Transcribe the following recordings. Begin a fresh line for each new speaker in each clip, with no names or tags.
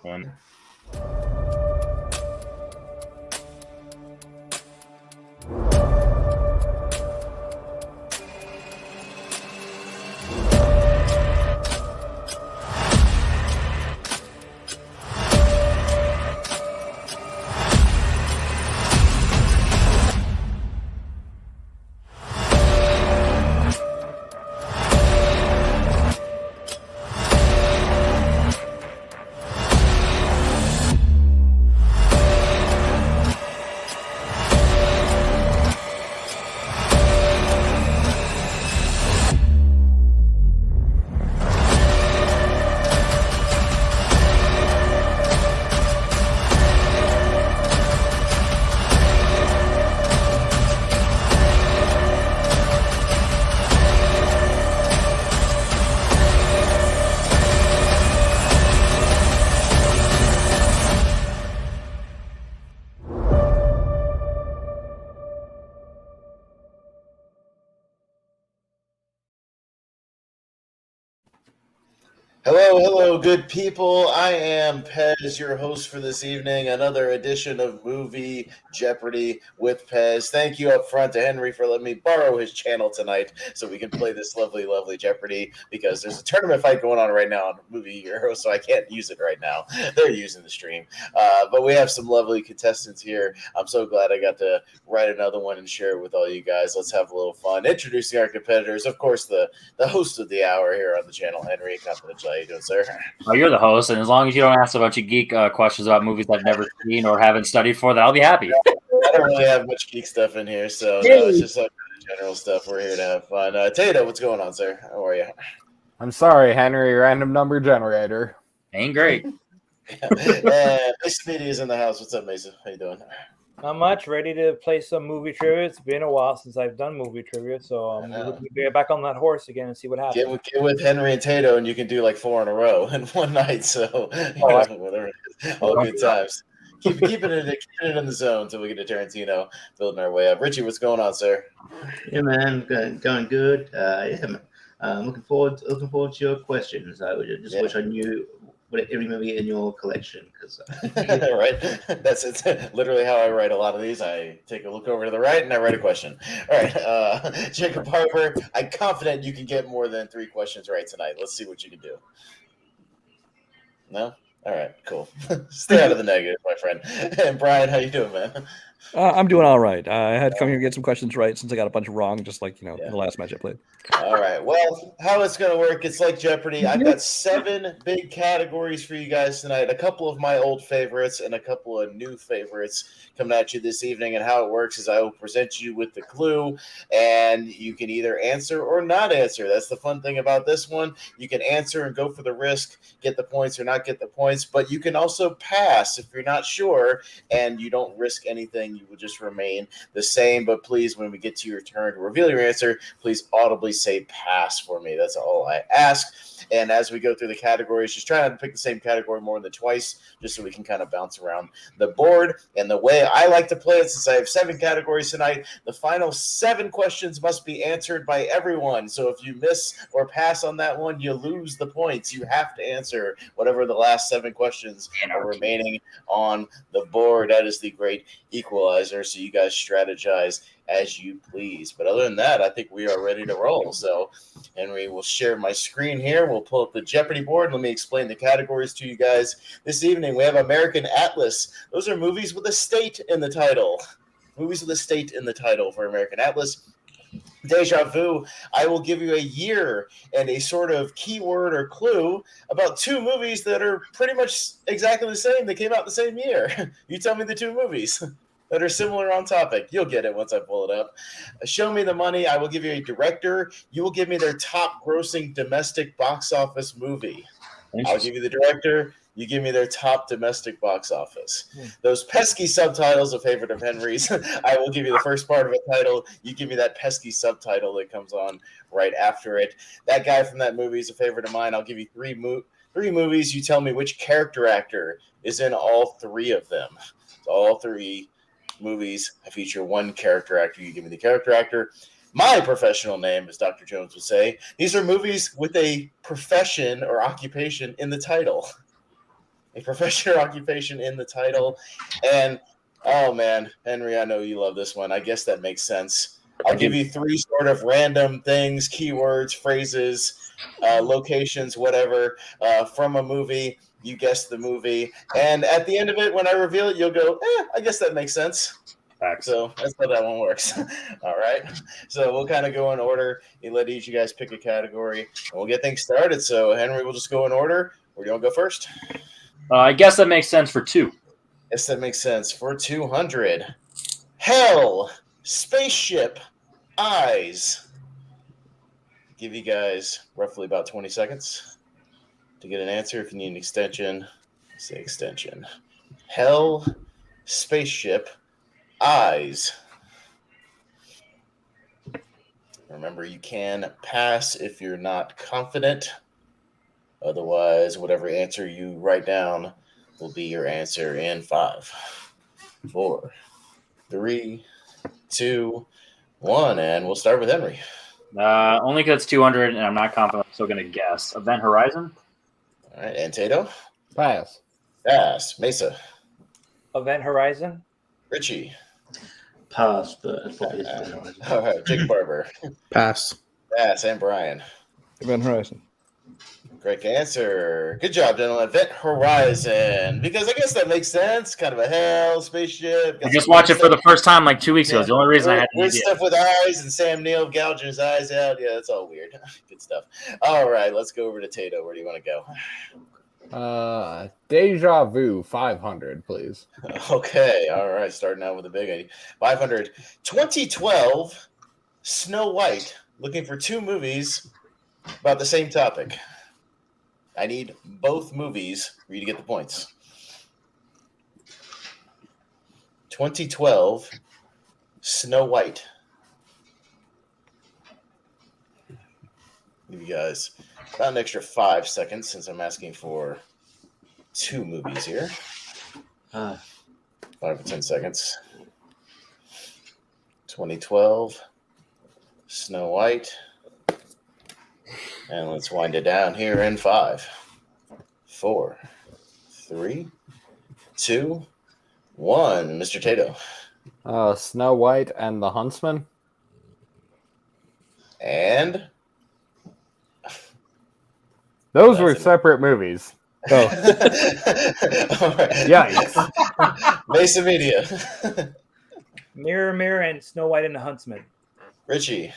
Fun.
Hello, good people. I am Pez, your host for this evening. Another edition of Movie Jeopardy with Pez. Thank you up front to Henry for letting me borrow his channel tonight so we can play this lovely Jeopardy because there's a tournament fight going on right now on Movie Hero, so I can't use it right now. They're using the stream. But we have some lovely contestants here. I'm so glad I got to write another one and share it with all you guys. Let's have a little fun. Introducing our competitors, of course, the host of the hour here on the channel, Henry Confidential. How you doing, sir?
Oh, you're the host, and as long as you don't ask a bunch of geek questions about movies I've never seen or haven't studied for, then I'll be happy.
I don't really have much geek stuff in here, so no, it's just like general stuff. We're here to have fun. Tato, what's going on, sir? How are you?
I'm sorry, Henry, random number generator.
Ain't great.
Mason Media is in the house. What's up, Mason? How you doing?
Not much. Ready to play some movie trivia. It's been a while since I've done movie trivia, so I'm looking to get back on that horse again and see what happens.
Get with Henry and Tato, and you can do like 4 in a row in one night. So whatever it is, all good times. Keeping it in the zone until we get to Tarantino, building our way up. Richie, what's going on, sir?
Yeah, man, going good. Yeah, man. Looking forward to your questions. I just wish I knew every movie in your collection, because
right, that's it. Literally how I write a lot of these. I take a look over to the right and I write a question. All right, Jacob Harper, I'm confident you can get more than 3 questions right tonight. Let's see what you can do. No? All right, cool. Stay out of the negative, my friend. And Brian, how you doing, man?
I'm doing all right. I had to come here and get some questions right since I got a bunch wrong, just like in the last match I played.
All right. Well, how it's going to work, it's like Jeopardy. I've got 7 big categories for you guys tonight. A couple of my old favorites and a couple of new favorites coming at you this evening. And how it works is I will present you with the clue, and you can either answer or not answer. That's the fun thing about this one. You can answer and go for the risk, get the points or not get the points, but you can also pass if you're not sure and you don't risk anything. You will just remain the same. But please, when we get to your turn to reveal your answer, please audibly say pass for me. That's all I ask. And as we go through the categories, just try not to pick the same category more than twice, just so we can kind of bounce around the board. And the way I like to play it, since I have 7 categories tonight, the final 7 questions must be answered by everyone. So if you miss or pass on that one, you lose the points. You have to answer whatever the last 7 questions are remaining on the board. That is the great equalizer. So you guys strategize as you please. But other than that, I think we are ready to roll. So Henry will share my screen here. We'll pull up the Jeopardy board. Let me explain the categories to you guys. This evening, we have American Atlas. Those are movies with a state in the title. Movies with a state in the title for American Atlas. Deja vu, I will give you a year and a sort of keyword or clue about 2 movies that are pretty much exactly the same. They came out the same year. You tell me the 2 movies that are similar on topic. You'll get it once I pull it up. Show me the money. I will give you a director. You will give me their top grossing domestic box office movie. I'll give you the director. You give me their top domestic box office. Those pesky subtitles, a favorite of Henry's. I will give you the first part of a title. You give me that pesky subtitle that comes on right after it. That guy from that movie is a favorite of mine. I'll give you 3 movies. You tell me which character actor is in all 3 of them. So all 3 movies, I feature 1 character actor. You give me the character actor. My professional name, as Dr. Jones would say. These are movies with a profession or occupation in the title. a profession or occupation in the title. And, oh, man, Henry, I know you love this one. I guess that makes sense. I'll give you 3 sort of random things, keywords, phrases, locations, whatever, from a movie. You guess the movie. And at the end of it, when I reveal it, you'll go, I guess that makes sense.
Facts.
So that's how that one works. All right. So we'll kind of go in order. You let each of you guys pick a category, and we'll get things started. So, Henry, we'll just go in order. Or do you want to go first?
I guess that makes sense for 2.
Yes, that makes sense. For 200. Hell, spaceship, eyes. Give you guys roughly about 20 seconds to get an answer. If you need an extension, say extension. Hell, spaceship, eyes. Remember, you can pass if you're not confident. Otherwise, whatever answer you write down will be your answer in 5, 4, 3, 2, 1. And we'll start with Henry.
Only because it's 200 and I'm not confident, I'm still going to guess. Event Horizon?
All right. And Tato?
Pass.
Pass. Mesa?
Event Horizon.
Richie?
Pass, but it probably is.
All right. Jake Barber?
Pass.
Pass. And Brian?
Event Horizon.
Correct answer. Good job, gentlemen. Event Horizon. Because I guess that makes sense. Kind of a hell spaceship.
I just watched it for the first time like 2 weeks ago. It's the only reason I had an
weird
idea.
stuff with eyes and Sam Neill gouging his eyes out. Yeah, it's all weird. Good stuff. All right, let's go over to Tato. Where do you want to go?
Deja Vu 500, please.
Okay, all right. Starting out with a big 500. 2012, Snow White. Looking for 2 movies about the same topic. I need both movies for you to get the points. 2012, Snow White. Give you guys about an extra 5 seconds since I'm asking for 2 movies here. 5 or 10 seconds. 2012, Snow White. And let's wind it down here in 5, 4, 3, 2, 1. Mr. Tato.
Snow White and the Huntsman.
And
Those were separate movies.
all right.
Yikes.
Mesa Media.
Mirror, Mirror, and Snow White and the Huntsman.
Richie.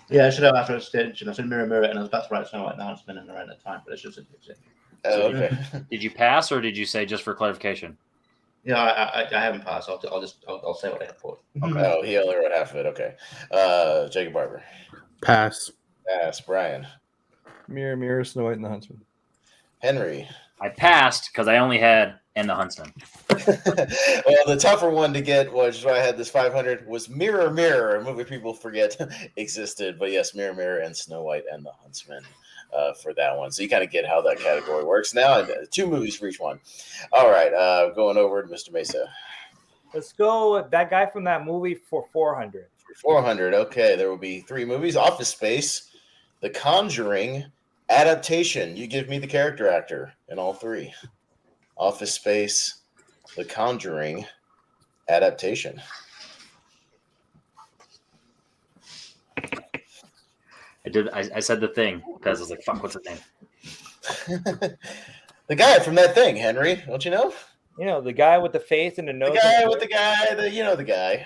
Yeah, I should have after extension. I said mirror, mirror, and I was about to write Snow White and the Huntsman in around that time, but it's just an extension.
Oh, okay.
Did you pass or did you say just for clarification?
Yeah, I haven't passed. I'll say what I have for.
Oh, he only wrote half of it. Okay. Jacob Barber.
Pass.
Pass. Brian.
Mirror, Mirror, Snow White and the Huntsman.
Henry.
I passed because I only had And the Huntsman.
Well, the tougher one to get, which is why I had this 500, was Mirror, Mirror, a movie people forget existed. But yes, Mirror, Mirror, and Snow White and the Huntsman for that one. So you kind of get how that category works. Now, 2 movies for each one. All right, going over to Mr. Mesa.
Let's go with that guy from that movie for 400.
400, okay. There will be 3 movies. Office Space, The Conjuring, adaptation. You give me the character actor in all 3. Office Space, The Conjuring, adaptation.
I said the thing because I was like, fuck, what's his name?
The guy from that thing, Henry. Don't you know?
You know, the guy with the face and the nose.
The guy with the guy, you know the guy.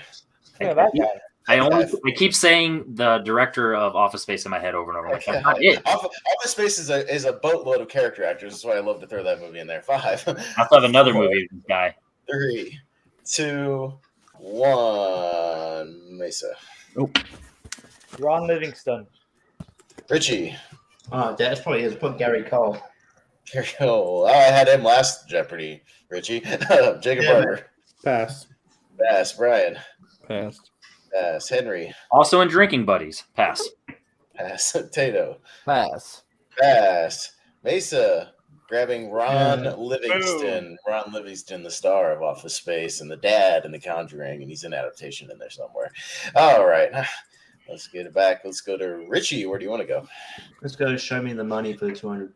Yeah, that guy.
I keep saying the director of Office Space in my head over and over. Like, that's not it.
Office Space is a boatload of character actors. That's why I love to throw that movie in there. 5.
I still have another movie with this guy.
3, 2, 1. Mesa.
Ron Livingston.
Richie.
Oh, that's probably his. Put Gary Cole.
Here you go. Oh, I had him last Jeopardy, Richie. Jacob Barber.
Pass.
Pass. Brian.
Pass.
Pass. Henry.
Also in Drinking Buddies. Pass.
Pass. Tato.
Pass.
Pass. Mesa. Grabbing Ron Livingston. Ron Livingston, the star of Office Space and the dad in The Conjuring, and he's an adaptation in there somewhere. All right. Let's get it back. Let's go to Richie. Where do you want to go?
Let's go. Show me the money for 200.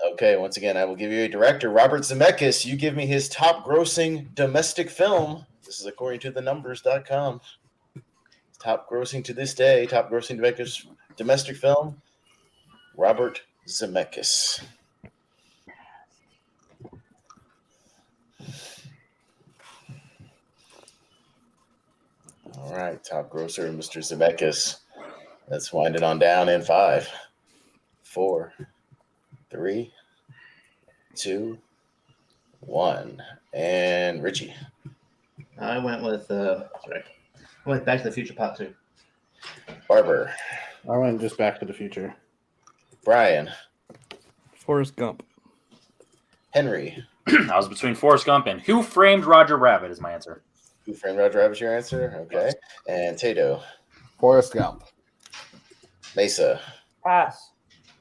Okay, once again, I will give you a director, Robert Zemeckis. You give me his top grossing domestic film. This is according to thenumbers.com. Top grossing to this day, top grossing domestic film, Robert Zemeckis. All right, top grosser, Mr. Zemeckis. Let's wind it on down in 5, 4, 3, 2, 1. And Richie.
I went with Back to the Future Part 2.
Barber.
I went just Back to the Future.
Brian.
Forrest Gump.
Henry.
I was between Forrest Gump and Who Framed Roger Rabbit is my answer.
Who Framed Roger Rabbit's your answer? Okay. And Tato.
Forrest Gump.
Mesa.
Pass.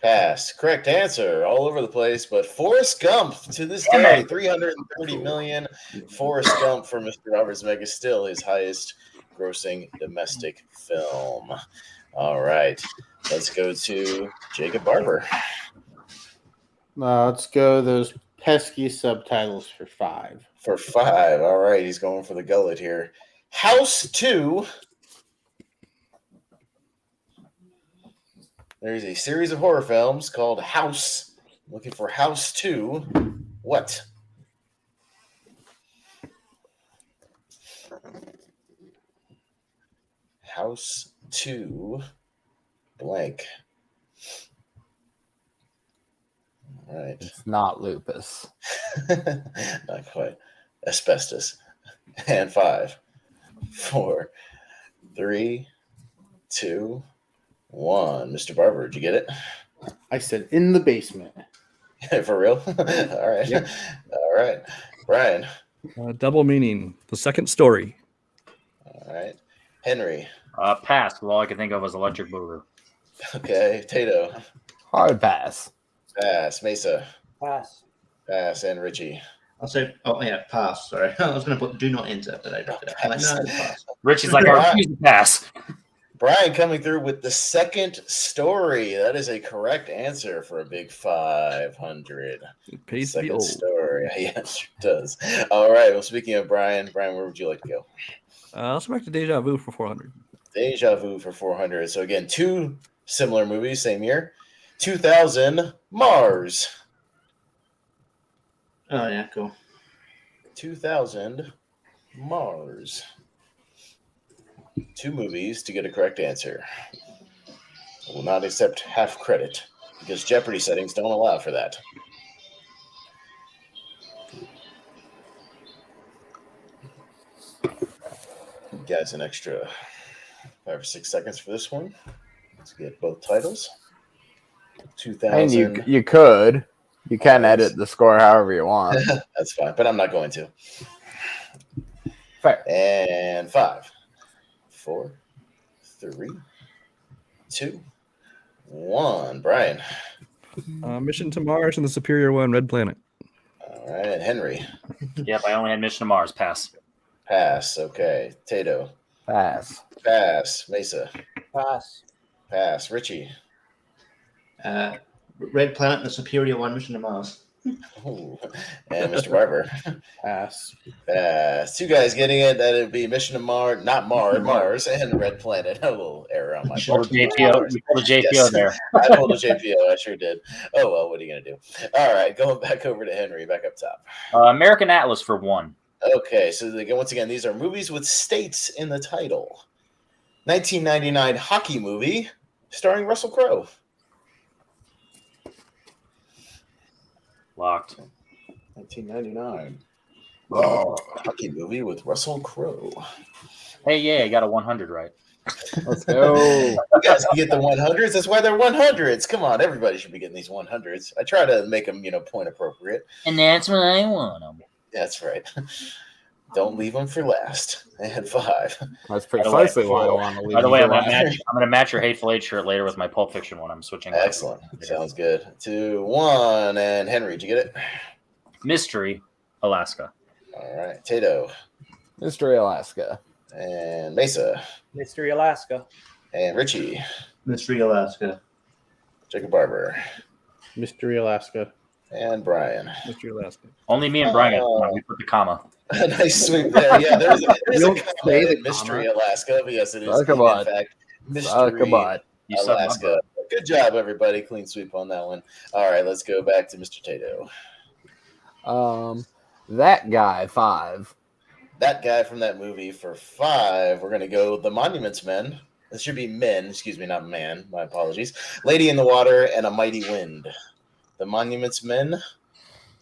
Pass. Correct answer. All over the place, but Forrest Gump to this day, $330 million. Forrest Gump for Mr. Robert Zemeckis, still his highest grossing domestic film. All right. Let's go to Jacob Barber.
Let's go those pesky subtitles for 5.
For 5. All right. He's going for the gullet here. House 2. There's a series of horror films called House. Looking for House 2. What? House 2 blank. All right.
It's not lupus.
Not quite. Asbestos. And 5, 4, 3, 2, 1. Mr. Barber, did you get it?
I said in the basement.
For real? All right.
Yep.
All right. Brian.
Double meaning. The second story.
All right. Henry.
Pass. All I can think of was Electric Boogaloo.
Okay. Tato.
Hard pass.
Pass. Mesa.
Pass.
Pass. And Richie.
I'll say, pass. Sorry. I was going to put do not enter, but I dropped it. I'm like, no, it's pass.
Richie's like, I refuse to pass.
Brian coming through with the second story. That is a correct answer for a big 500.
It pays to be
Second
old.
story. Yes, it does. All right. Well, speaking of Brian, where would you like to go?
I'll select a Deja Vu for 400.
Deja Vu for 400. So again, 2 similar movies, same year. 2000, Mars.
Oh, yeah, cool.
2000, Mars. 2 movies to get a correct answer. I will not accept half credit because Jeopardy settings don't allow for that. Guys, an extra 5 or 6 seconds for this one. Let's get both titles. 2000.
And you could. You can edit the score however you want.
That's fine, but I'm not going to.
Fair.
And 5, 4, 3, 2, 1. Brian.
Mission to Mars and the Superior One, Red Planet.
All right. Henry.
Yep, I only had Mission to Mars. Pass.
Pass. Okay. Tato.
Pass.
Pass. Mesa.
Pass.
Pass. Richie.
Red Planet and the Superior One, Mission to Mars.
Ooh. And Mr. Barber.
Pass.
Pass. 2 guys getting it. That would be Mission to Mars, not Mars, and Red Planet. A little error on my
Pulled
part.
a JPO. You pulled a JPO
Yes.
there.
I pulled a JPO. I sure did. Oh, well, what are you going to do? All right. Going back over to Henry, back up top.
American Atlas for 1.
Okay. So, once again, these are movies with states in the title. 1999 hockey movie starring Russell Crowe.
Locked.
1999. Hockey movie with Russell Crowe.
Hey, yeah, I got a 100 right.
Let's go.
You guys can get the 100s. That's why they're 100s. Come on, everybody should be getting these 100s. I try to make them, point appropriate.
And that's what I want them.
That's right. Don't leave them for last. And 5.
That's precisely why I want to leave.
By the way, I'm
you
going to match your Hateful Eight shirt later with my Pulp Fiction one. I'm switching.
Excellent. Sounds good. 2, 1. And Henry, did you get it?
Mystery, Alaska.
All right. Tato.
Mystery Alaska.
And Mesa.
Mystery Alaska.
And Richie.
Mystery Alaska.
Jacob Barber.
Mystery Alaska.
And Brian.
Mr. Alaska.
Only me and Brian got one. We put the comma.
Nice sweep there. Yeah, there's a
don't
comment
say the
in Mystery
comma.
Alaska. But yes, it is.
Suck a
In
butt.
fact,
Suck a
Mystery
butt.
You suck my
Alaska.
butt.
Good job, everybody. Clean sweep on that one. All right, let's go back to Mr. Tato.
That guy 5.
That guy from that movie for 5. We're going to go The Monuments Men. This should be men. Excuse me, not man. My apologies. Lady in the Water and A Mighty Wind. The Monuments Men,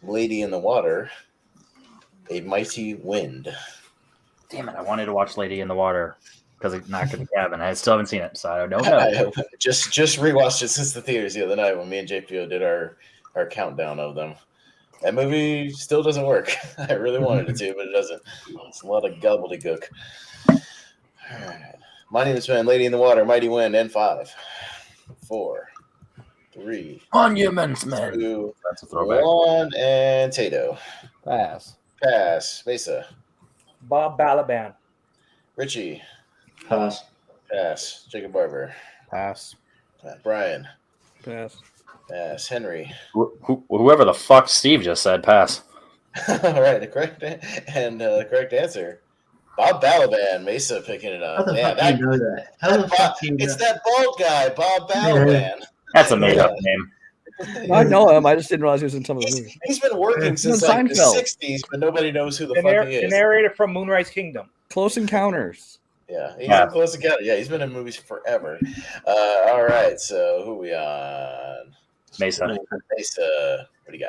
Lady in the Water, A Mighty Wind.
Damn it! I wanted to watch Lady in the Water because it's not in the cabin. I still haven't seen it, so I don't know.
I just rewatched it since the theaters the other night when me and JPO did our countdown of them. That movie still doesn't work. I really wanted it to, but it doesn't. It's a lot of gobbledygook. All right. Monuments Men, Lady in the Water, Mighty Wind, and 5, 4, 3,
Monuments Men.
2,
That's a throwback.
1, and Tato.
Pass.
Pass. Mesa.
Bob Balaban.
Richie.
Pass.
Pass. Jacob Barber.
Pass.
Brian.
Pass.
Pass. Henry.
Whoever the fuck Steve just said, pass.
All right, the correct answer. Bob Balaban. Mesa picking it
How
up.
the
Yeah,
fuck do you know that? How the fuck do you know?
it's that bald guy, Bob Balaban.
That's a made up name.
I know him. I just didn't realize he was in some of the movies.
He's been working
He's
since
in
like the
Seinfeld.
60s, but nobody knows who the
The,
fuck he
the
is.
narrator from Moonrise Kingdom.
Close Encounters.
Yeah, he's
Yeah.
in Close Encounter. Yeah, he's been in movies forever. All right, so who we on?
Mesa.
Mesa. What do you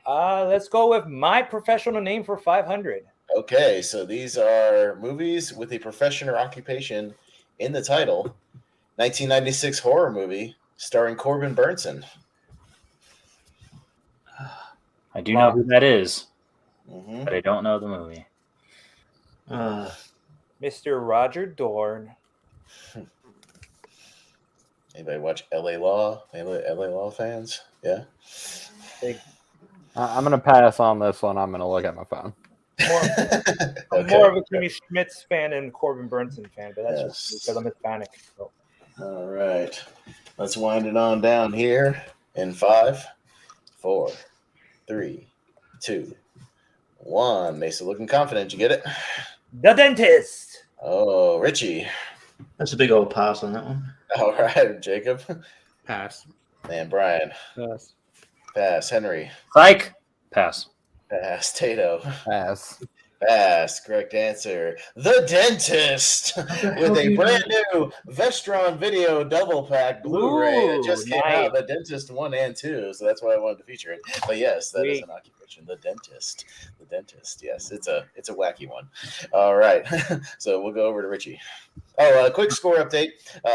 got?
Let's go with My Professional Name for 500.
Okay, so these are movies with a profession or occupation in the title. 1996 horror movie starring Corbin Burnson.
I do know who that is,
Mm-hmm.
but I don't know the movie.
Mr. Roger Dorn.
Anybody watch LA Law? LA Law fans? Yeah.
I'm gonna pass on this one. I'm gonna look at my phone.
I'm more of a Kimmy Schmitz fan than Corbin Burnson fan, but that's just because I'm Hispanic. So.
All right. Let's wind it on down here in 5, 4, 3, 2, 1. Mesa looking confident. You get it?
The Dentist.
Oh, Richie.
That's a big old pass on that one.
All right, Jacob.
Pass.
And Brian.
Pass.
Pass. Henry.
Psych. Pass.
Pass. Tato.
Pass.
Pass. Correct answer. The Dentist with a brand new Vestron Video double pack Blu-ray that just came
Ooh,
out. The Dentist 1 and 2, so that's why I wanted to feature it. But yes, that is
Sweet.
an occupation. The Dentist. The Dentist. Yes, it's a wacky one. All right, so we'll go over to Richie. Oh, quick score update.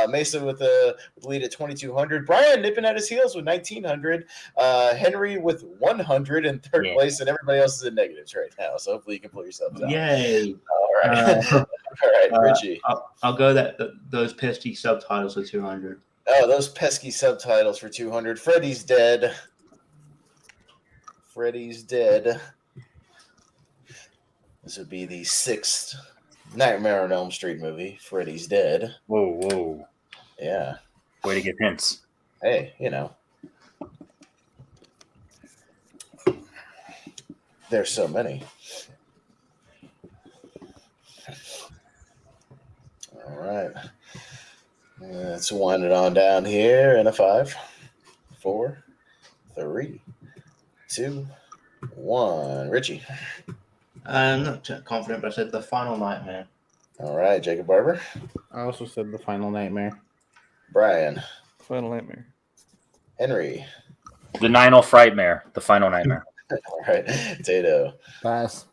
Mesa with the lead at 2,200. Brian nipping at his heels with 1,900. Henry with 100 in third
Yeah.
place, and everybody else is in negatives right now. So hopefully you can pull yourself down.
Yay!
All right, all right, Richie.
I'll go those pesky subtitles for 200.
Oh, those pesky subtitles for 200. Freddy's dead. Freddy's dead. This would be the 6th Nightmare on Elm Street movie. Freddy's dead.
Whoa.
Yeah.
Way to give hints.
Hey, you know. There's so many. All right. Let's wind it on down here in a 5, 4, 3, 2, 1. Richie.
I'm not too confident, but I said The Final Nightmare.
All right, Jacob Barber.
I also said The Final Nightmare.
Brian.
Final Nightmare.
Henry.
The Ninal Frightmare. The Final Nightmare.
All right, Tato.
Pass.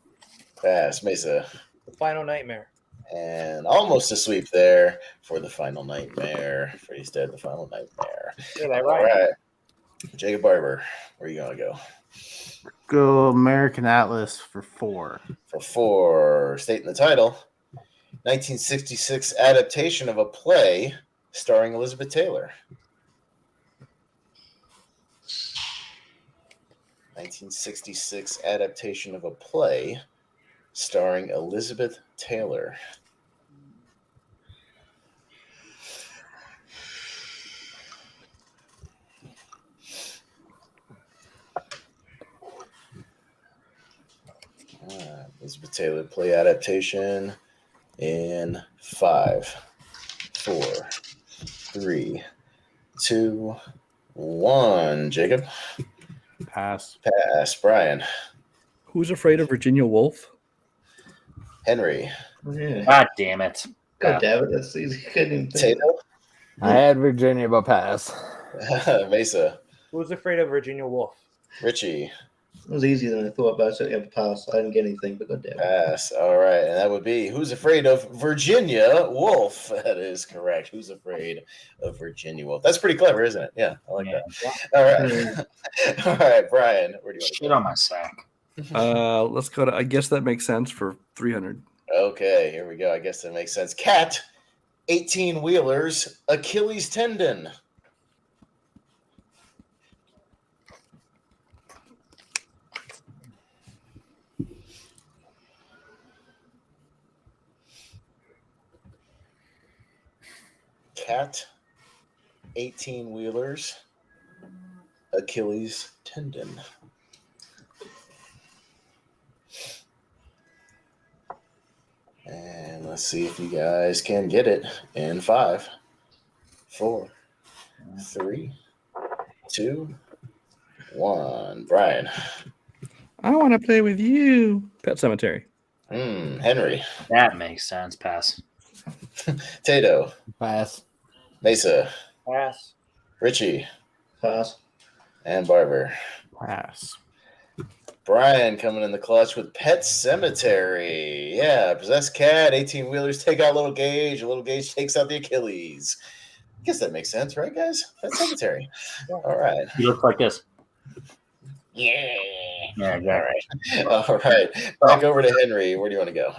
Pass. Mesa.
The Final Nightmare.
And almost a sweep there for The Final Nightmare. Freddy's dead. The Final Nightmare.
Yeah, that
All
right.
right. Jacob Barber, where are you going to go?
Go American Atlas for 4.
For 4, stating the title, 1966 adaptation of a play starring Elizabeth Taylor. 1966 adaptation of a play starring Elizabeth Taylor. Elizabeth Taylor play adaptation in 5, 4, 3, 2, 1. Jacob?
Pass.
Pass. Brian?
Who's Afraid of Virginia Woolf?
Henry?
Yeah.
God damn it.
God damn it, that's easy. Couldn't even think.
Tato?
I had Virginia, but pass.
Mesa?
Who's Afraid of Virginia Woolf?
Richie?
It was easier than I thought, but I certainly have a pass. I didn't get anything, but god damn it.
Pass. All right. And that would be Who's Afraid of Virginia Woolf? That is correct. Who's Afraid of Virginia Woolf? That's pretty clever, isn't it? Yeah, I like that. All right. All right, Brian. Where do you want to
Shit
go?
on my sack.
Let's go to. I guess that makes sense for 300.
Okay, here we go. I guess that makes sense. Cat, 18 wheelers, Achilles tendon. Cat, 18 wheelers, Achilles tendon. And let's see if you guys can get it in 5, 4, 3, 2, 1. Brian.
I want to play with you. Pet Cemetery.
Henry.
That makes sense. Pass.
Tato.
Pass.
Mesa.
Pass.
Richie.
Pass.
And Barber.
Pass.
Brian coming in the clutch with Pet Cemetery. Yeah, possessed cat, 18 wheelers, take out little Gage. A little Gage takes out the Achilles. I guess that makes sense, right, guys? Pet Cemetery. All right.
He looks like this.
Yeah.
Yeah, exactly.
All right. Back over to Henry. Where do you want to go?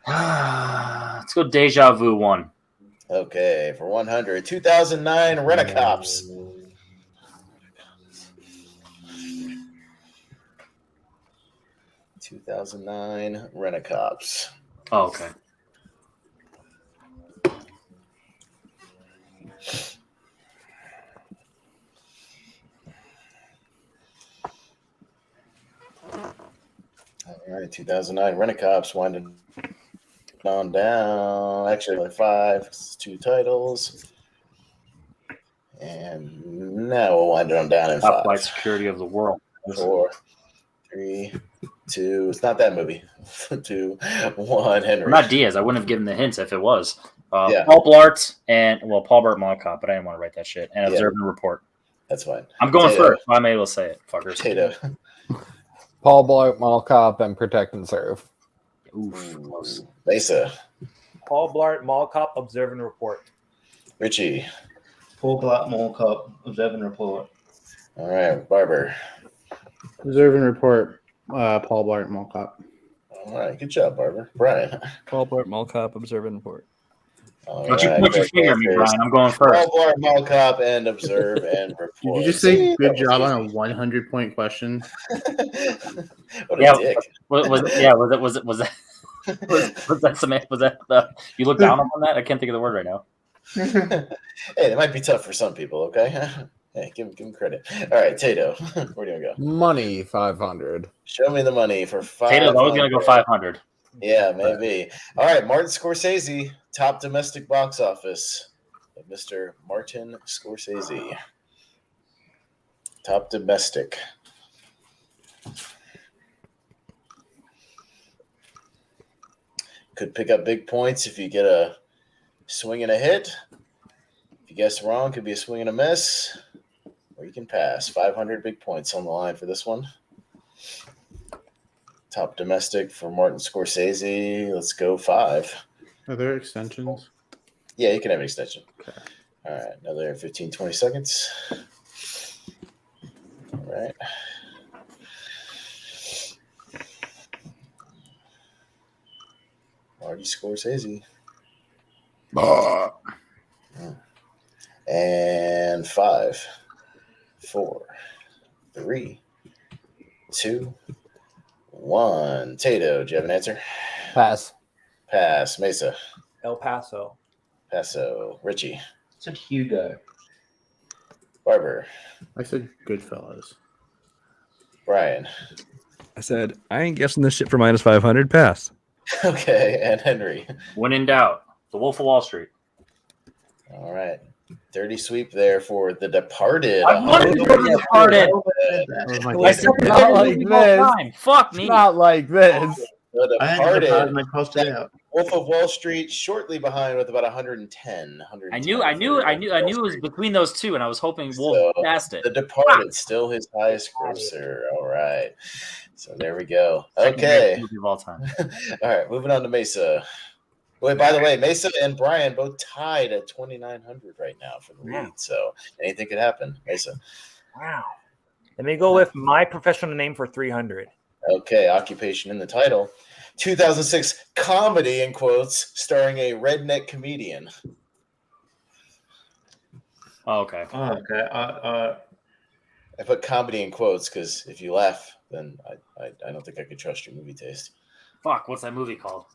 Let's go Deja Vu 1.
Okay, for 100. 2009 Rent-A-Cops. (2009) Rent-A-Cops.
Oh, okay.
All right, 2009 Rent-A-Cops winding on down. Actually, only 5. It's 2 titles. And now we'll wind it on down in
Top
5.
flight security of the world.
4, 3, 2. It's not that movie. 2, 1. Henry.
Not Diaz. I wouldn't have given the hints if it was.
Yeah.
Paul Blart and Paul Blart Mall Cop, but I didn't want to write that shit. And
Yeah.
Observe and Report.
That's fine.
I'm going
Tato.
first. I'm able to say it, fuckers.
Tato.
Paul Blart, Mall Cop, and Protect and Serve.
Oof, close.
Mesa.
Paul Blart, Mall Cop, Observe and Report.
Richie.
Paul Blart, Mall Cop, Observe and Report.
All right, Barber.
Observe and report. Paul Blart, Mall Cop.
All right, good job, Barber. Brian.
Paul Blart, Mall Cop, Observe and Report.
All
Don't you
right,
put your
correct
finger at me,
answers.
Brian. I'm going
Paul
first.
Blart, Mall Cop, and Observe and
Did
Report.
you just say
See,
good
that
job
was
on a 100-point question?
easy. What a
Yeah,
dick.
Was that you look down on that? I can't think of the word right now.
Hey, that might be tough for some people, okay? Hey, give him credit. All right, Tato, where do you go?
Money, 500.
Show me the money for 5.
Tato's always going to go 500.
Yeah, maybe. All right, Martin Scorsese, top domestic box office. Mr. Martin Scorsese. Top domestic. Could pick up big points if you get a swing and a hit. If you guess wrong, could be a swing and a miss. Or you can pass. 500 big points on the line for this one. Top domestic for Martin Scorsese. Let's go 5.
Are there extensions?
Yeah, you can have an extension.
Okay.
All right, another 15, 20 seconds. All right. Marty Scorsese. And 5, 4, 3, 2, 1. Tato, do you have an answer?
Pass.
Pass. Mesa.
El Paso.
Paso. Richie.
It's a Hugo.
Barber.
I said Goodfellas.
Brian.
I said, I ain't guessing this shit for minus 500. Pass.
Okay, and Henry.
When in doubt, The Wolf of Wall Street.
All right. Dirty sweep there for The Departed.
I wanted to go to The Departed.
That was my
I
guess.
said the
Not
favorite
like
movie of all
this.
time. Fuck me.
Not like this.
The
I had the
Departed.
card and I crossed it out.
Wolf of Wall Street shortly behind with about 110.
I knew it was between those two, and I was hoping Wolf
So,
passed it.
The Departed, still his highest grosser. All right. So there we go. Okay.
Movie of all time.
All right. Moving on to Mesa. Wait, by the way, Mesa and Brian both tied at 2,900 right now for the lead. So anything could happen. Mesa.
Wow. Let me go with my professional name for 300.
Okay. Occupation in the title. 2006 comedy, in quotes, starring a redneck comedian.
Oh, okay.
Oh, okay.
I put comedy in quotes because if you laugh, then I don't think I could trust your movie taste.
Fuck, what's that movie called?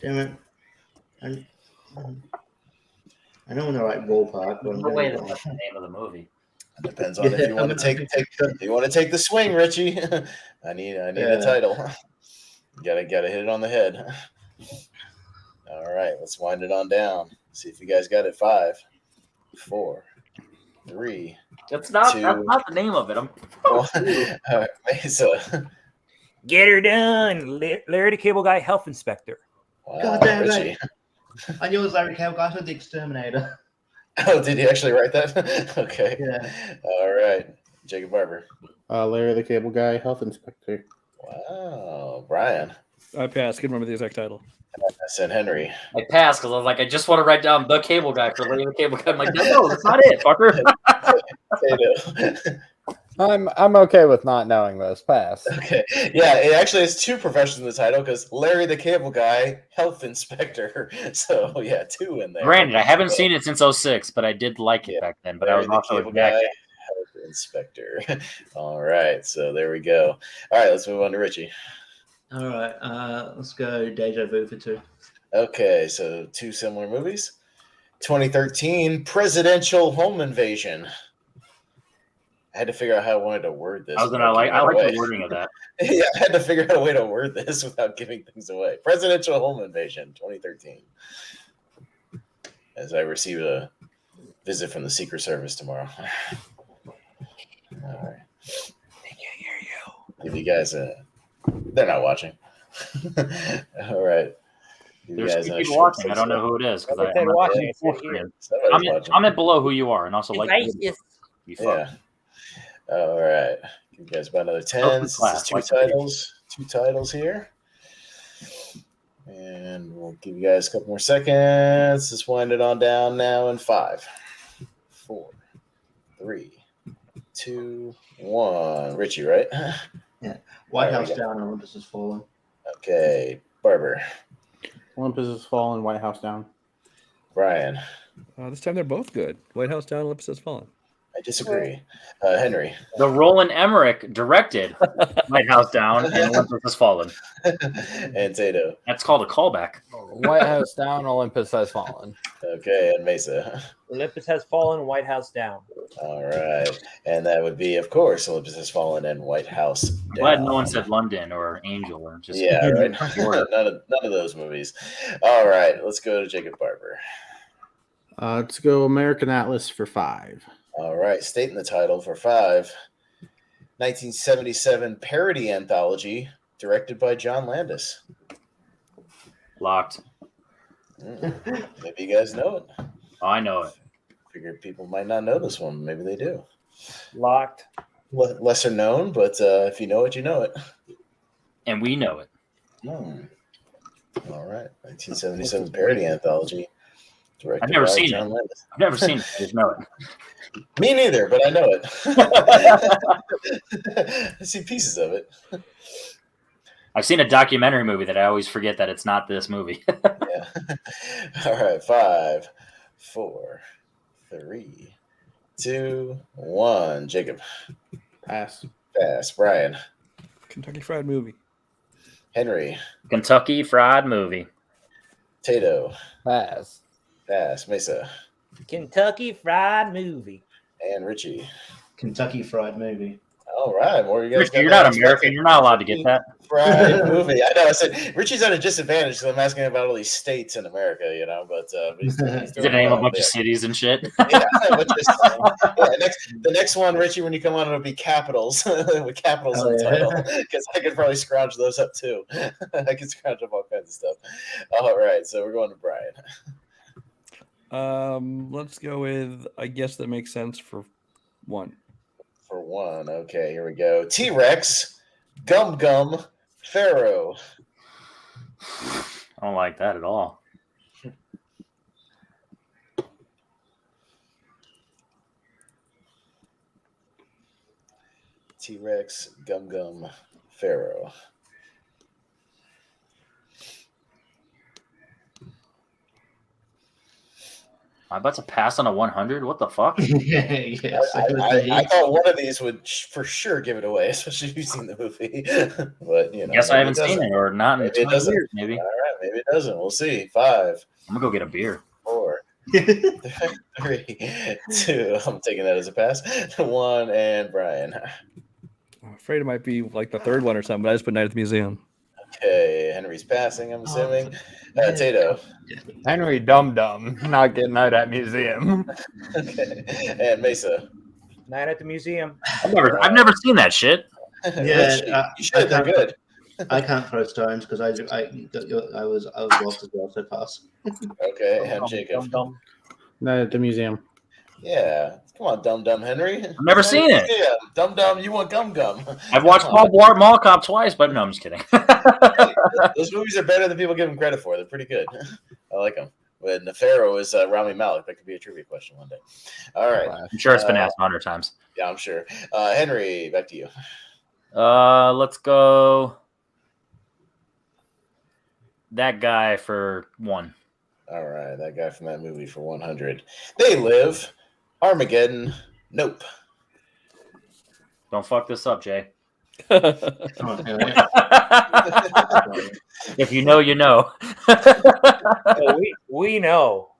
Damn it. I know in the right ballpark, but I'm
No way
gonna-
that's the name of the movie.
It depends on if you want to take if you want to take the swing, Richie. I need a title. Gotta hit it on the head. All right, let's wind it on down. See if you guys got it. 5, 4, 3.
That's not
Two.
that's not the name of it.
All right, Mesa.
Get her done. Larry the Cable Guy, Health Inspector.
Wow,
God damn it.
Richie.
I knew it was Larry Cable. I said the Exterminator.
Oh, did you actually write that? Okay.
Yeah.
All right, Jacob Barber.
Larry the Cable Guy, Health Inspector.
Wow, Brian.
I passed. I can remember the exact title.
I said Henry.
I passed because I was like, I just want to write down the cable guy for Larry the Cable Guy. I'm like, no, that's not it, fucker.
Tato.
I'm okay with not knowing this. Pass.
Okay. Yeah, it actually has 2 professions in the title because Larry the Cable Guy, Health Inspector. So yeah, 2 in there.
Granted, I haven't seen it since 06, but I did like it back then. But I
Larry
was
the
also
Cable
a
Guy,
jack.
Health Inspector. All right, so there we go. All right, let's move on to Richie.
All right. Let's go Deja Vu for 2.
Okay, so 2 similar movies. 2013 Presidential Home Invasion. I had to figure out how I wanted to word this.
I like the wording of that.
Yeah, I had to figure out a way to word this without giving things away. Presidential Home Invasion, 2013. As I receive a visit from the Secret Service tomorrow. All right.
They can't hear you.
Give you guys a. They're not watching. All right. Give you
There's
guys
2
a
people
short
watching. I don't know who it is because
Like I said, watching.
Somebody's watching.
comment below who you are and also like the video. You fuck.
Yeah. All right. Give you guys about another 10.
Open
This
class,
is
like
2
the video.
titles. 2 titles here. And we'll give you guys a couple more seconds. Let's wind it on down now in 5, 4, 3, 2, 1. Richie, right?
White
There we
House
go.
Down and Olympus Has Fallen.
Okay. Barber.
Olympus Has Fallen, White House Down.
Brian.
This time they're both good. White House Down, Olympus Has Fallen.
I disagree. Henry.
The Roland Emmerich directed White House Down and Olympus Has Fallen.
And Tato.
That's called a callback.
White House down, Olympus has fallen.
Okay. And Mesa.
Olympus Has Fallen, White House Down.
All right. And that would be, of course, Olympus Has Fallen and White House Down.
Glad no one said London or Angel or just
Yeah, right. none of those movies. All right. Let's go to Jacob Barber.
Let's go American Atlas for 5.
All right. Stating the title for 5. 1977 parody anthology directed by John Landis.
Locked.
Maybe you guys know it.
Oh, I know it.
Figured people might not know this one. Maybe they do.
Locked.
Lesser known, but if you know it, you know it.
And we know it.
All right. 1977 parody anthology directed
I've never
by
seen
John
it.
Landis.
I've never seen it. I just know it.
Me neither, but I know it. I see pieces of it.
I've seen a documentary movie that I always forget that it's not this movie.
Yeah. All right. 5, 4, 3, 2, 1. Jacob.
Pass.
Pass. Brian.
Kentucky Fried Movie.
Henry.
Kentucky Fried Movie.
Tato.
Pass.
Pass. Mesa.
Kentucky Fried Movie.
And Richie.
Kentucky Fried Movie.
All right, more you guys.
Richie, you're not American. You're not allowed to get that.
Fried movie. I know. I said Richie's at a disadvantage because I'm asking about all these states in America, you know. But he's
To name a bunch of cities and shit.
Yeah, the next one, Richie, when you come on, it'll be capitals with capitals in the title because I could probably scrounge those up too. I could scrounge up all kinds of stuff. All right, so we're going to Brian.
Let's go with. I guess that makes sense for one.
For one, okay, here we go. T-Rex, Gum Gum, Pharaoh.
I don't like that at all.
T-Rex, Gum Gum, Pharaoh.
I'm about to pass on a 100. What the fuck?
Yes,
I thought one of these would for sure give it away, especially if you've seen the movie. But you know,
Guess I haven't seen it or not in
Maybe it
20
doesn't.
years, maybe.
All right, maybe it doesn't. We'll see. 5,
I'm gonna go get a beer.
4, 3, 2. I'm taking that as a pass. 1, and Brian.
I'm afraid it might be like the third one or something, but I just put Night at the Museum.
Okay, Henry's passing, I'm assuming. Tato.
Henry Dum Dum, not getting out at museum.
Okay. And Mesa.
Night at the Museum.
I've never seen that shit.
Yeah,
you should. They're good.
I can't throw stones because I was lost as well, so pass.
Okay, and Jacob.
Night at the Museum.
Yeah, come on, Dum Henry.
I've never seen it.
Yeah, Dum, you want Gum Gum.
I've watched Paul Blart Mall Cop twice, but no, I'm just kidding.
Those movies are better than people give them credit for. They're pretty good. I like them. When the Pharaoh is Rami Malek, that could be a trivia question one day. All right.
I'm sure it's been asked 100 times.
Yeah, I'm sure. Henry, back to you.
Let's go. That guy for 1.
All right, that guy from that movie for 100. They Live, Armageddon, Nope.
Don't fuck this up, Jay. If you know, you know.
We know.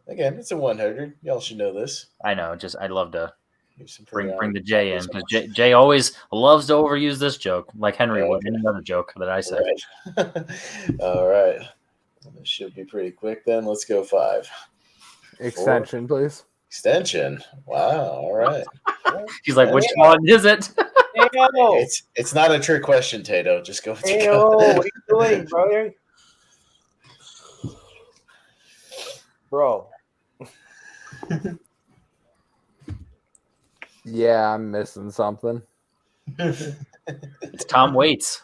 Again, it's a 100. Y'all should know this.
I know. Just I'd love to bring the Jay in because Jay always loves to overuse this joke, like Henry would any other joke that I say.
Right. All right. This should be pretty quick then. Let's go 5.
Extension,
4.
please.
Extension. Wow. All right.
He's like, which one is it?
It's not a trick question, Tato. Just go with your
Tato,
gut.
what are you doing, brother? Bro.
Yeah, I'm missing something.
It's Tom Waits.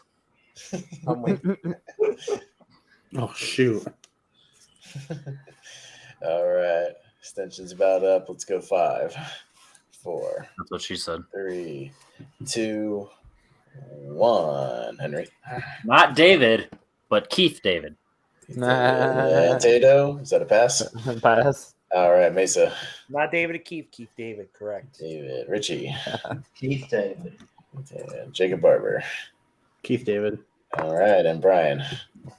Oh, shoot.
All right. Extension's about up. Let's go 5, 4.
That's what she said.
3, 2, 1. Henry.
Not David, but Keith David.
And Tato, is that a pass?
Pass.
All right, Mesa.
Not David or Keith. Keith David, correct.
David. Richie.
Keith David.
And Jacob Barber.
Keith David.
All right, and Brian.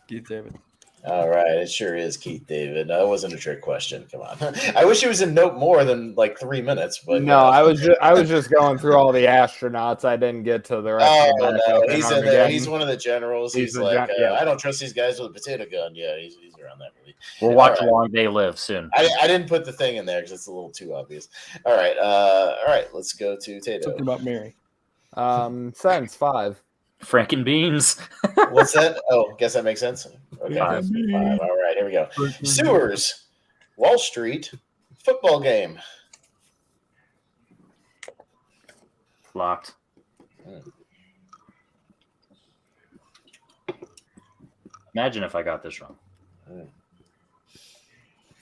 Keith David.
All right, it sure is Keith David. That wasn't a trick question. Come on. I wish he was in Nope more than like 3 minutes, but
No, I was just going through all the astronauts. I didn't get to the rest.
Oh
of the
no,
backup
he's
in
in there.
Armageddon.
He's one of the generals. He's
the
like,
yeah.
I don't trust these guys with a potato gun. Yeah, he's around that movie.
We'll watch
All right.
Long Day Live soon.
I didn't put the thing in there because it's a little too obvious. All right. Let's go to Tato.
Something about Mary.
Sense 5.
Franken Beans.
What's that? Oh, guess that makes sense. Okay,
5.
5. All right, here we go. Sewers, Wall Street, football game.
Locked. Imagine if I got this wrong.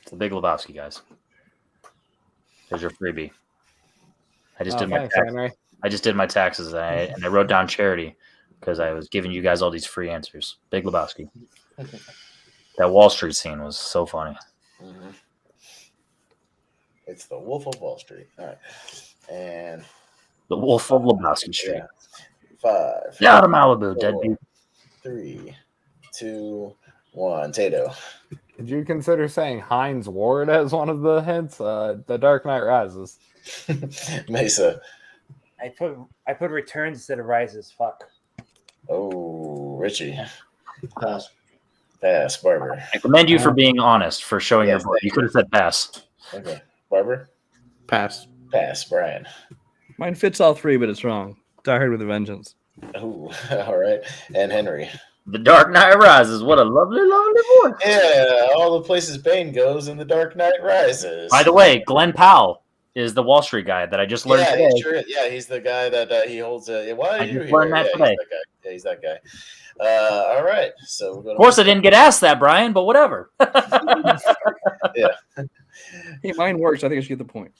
It's the Big Lebowski, guys. There's your freebie. I just did my
Thanks,
taxes.
Henry.
I just did my taxes and I wrote down charity because I was giving you guys all these free answers. Big Lebowski. That Wall Street scene was so funny.
Mm-hmm. It's the Wolf of Wall Street. All right, and
The Wolf of Lebowski Street.
yeah. 5.
Out of Malibu,
4,
dead dude.
3, 2, 1. Tato.
Did you consider saying Heinz Ward as one of the hints? The Dark Knight Rises.
Mesa.
I put Returns instead of Rises. Fuck.
Oh, Richie.
Pass.
Pass. Barber.
I commend you for being honest, for showing
Yes,
your board.
thank
You could have said pass.
Okay. Barber.
Pass.
Pass. Brian.
Mine fits all three, but it's wrong. Die Hard with a Vengeance.
Oh, all right. And Henry.
The Dark Knight Rises. What a lovely, lovely voice.
Yeah, all the places Bane goes in The Dark Knight Rises.
By the way, Glenn Powell is the Wall Street guy that I just learned today.
He sure is. Yeah, he's the guy that he holds. Why are
I
you
just
here?
learned that
Yeah,
today.
he's that guy. All right. So we're going.
Of course, I didn't get asked that, Brian, but whatever.
Yeah.
Hey, mine works. I think I should get the point.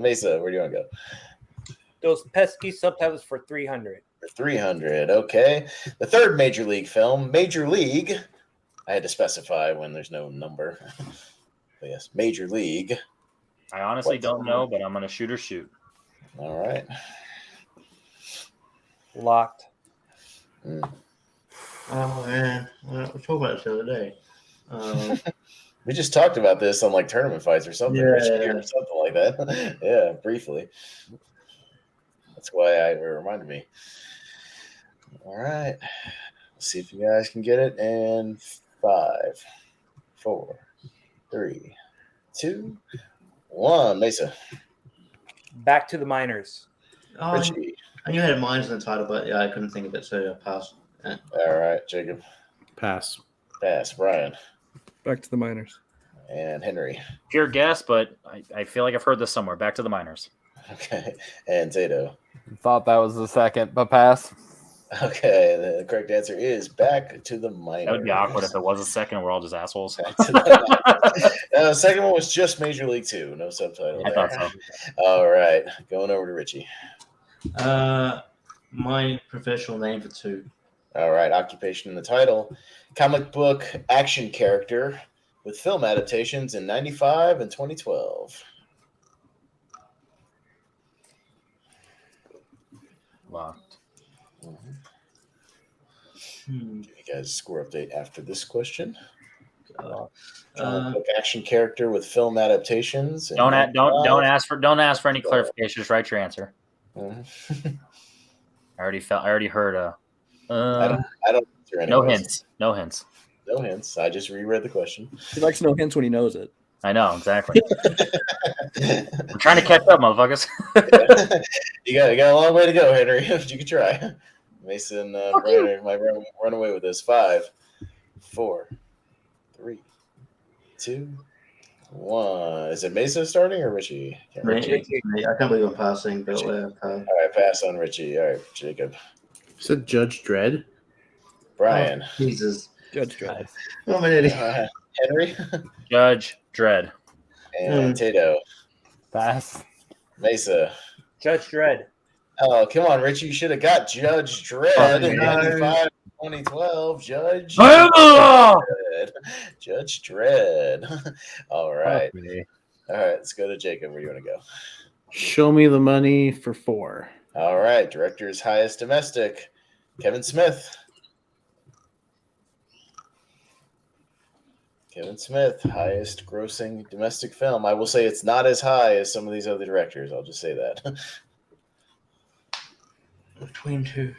Mesa, where do you want to go?
Those pesky subtitles for 300.
For 300. Okay. The third Major League film, Major League. I had to specify when there's no number. But yes, Major League.
I honestly don't know, but I'm going to shoot or shoot.
All right.
Locked.
Oh man, we talked about this the other day.
We just talked about this on like tournament fights or something,
Yeah.
or something like that. Yeah, briefly. That's why it reminded me. All right. Let's see if you guys can get it. And 5, 4, 3, 2, 1. Mesa.
Back to the Minors.
Oh,
Richie.
I knew I had mines in the title, but yeah, I couldn't think of it, so I passed.
All right, Jacob.
Pass.
Pass. Brian.
Back to the Miners.
And Henry.
Pure guess, but I feel like I've heard this somewhere. Back to the Miners.
Okay. And Tato.
Thought that was the second, but pass.
Okay. The correct answer is Back to the Minors.
That would be awkward if it was a second. We're all just assholes.
Back to the the second one was just Major League 2. No subtitle
I
there.
thought so.
All right. Going over to Richie.
My professional name for 2.
All right. Occupation in the title. Comic book action character with film adaptations in 95 and 2012.
Locked.
Give you guys a score update after this question.
Uh,
Comic book action character with film adaptations. in
Don't
95.
don't ask for any clarification. Just write your answer.
Mhm.
I already heard
I don't answer
no
anyways.
hints. No hints.
No hints. I just reread the question.
He likes no hints when he knows it.
I know exactly. I'm trying to catch up, motherfuckers.
you got a long way to go, Henry. But you can try. Mason might run away with this. 5, 4, 3, 2, 1. Is it Mason starting or Richie?
I can't believe I'm passing, but
All right, pass on Richie. All right, Jacob.
Said Judge Dredd.
Brian.
Jesus.
Judge Dredd.
I'm an idiot.
Henry.
Judge Dredd.
And Tato.
Pass.
Mesa.
Judge Dredd.
Oh, come on, Richie. You should have got Judge Dredd
Oh,
in
no.
95, 2012. Judge
Oh!
Dredd. Judge Dredd. All right. All right, let's go to Jacob. Where do you want to go?
Show me the money for 4.
All right, director's highest domestic, Kevin Smith. Kevin Smith, highest grossing domestic film. I will say it's not as high as some of these other directors. I'll just say that.
Between 2.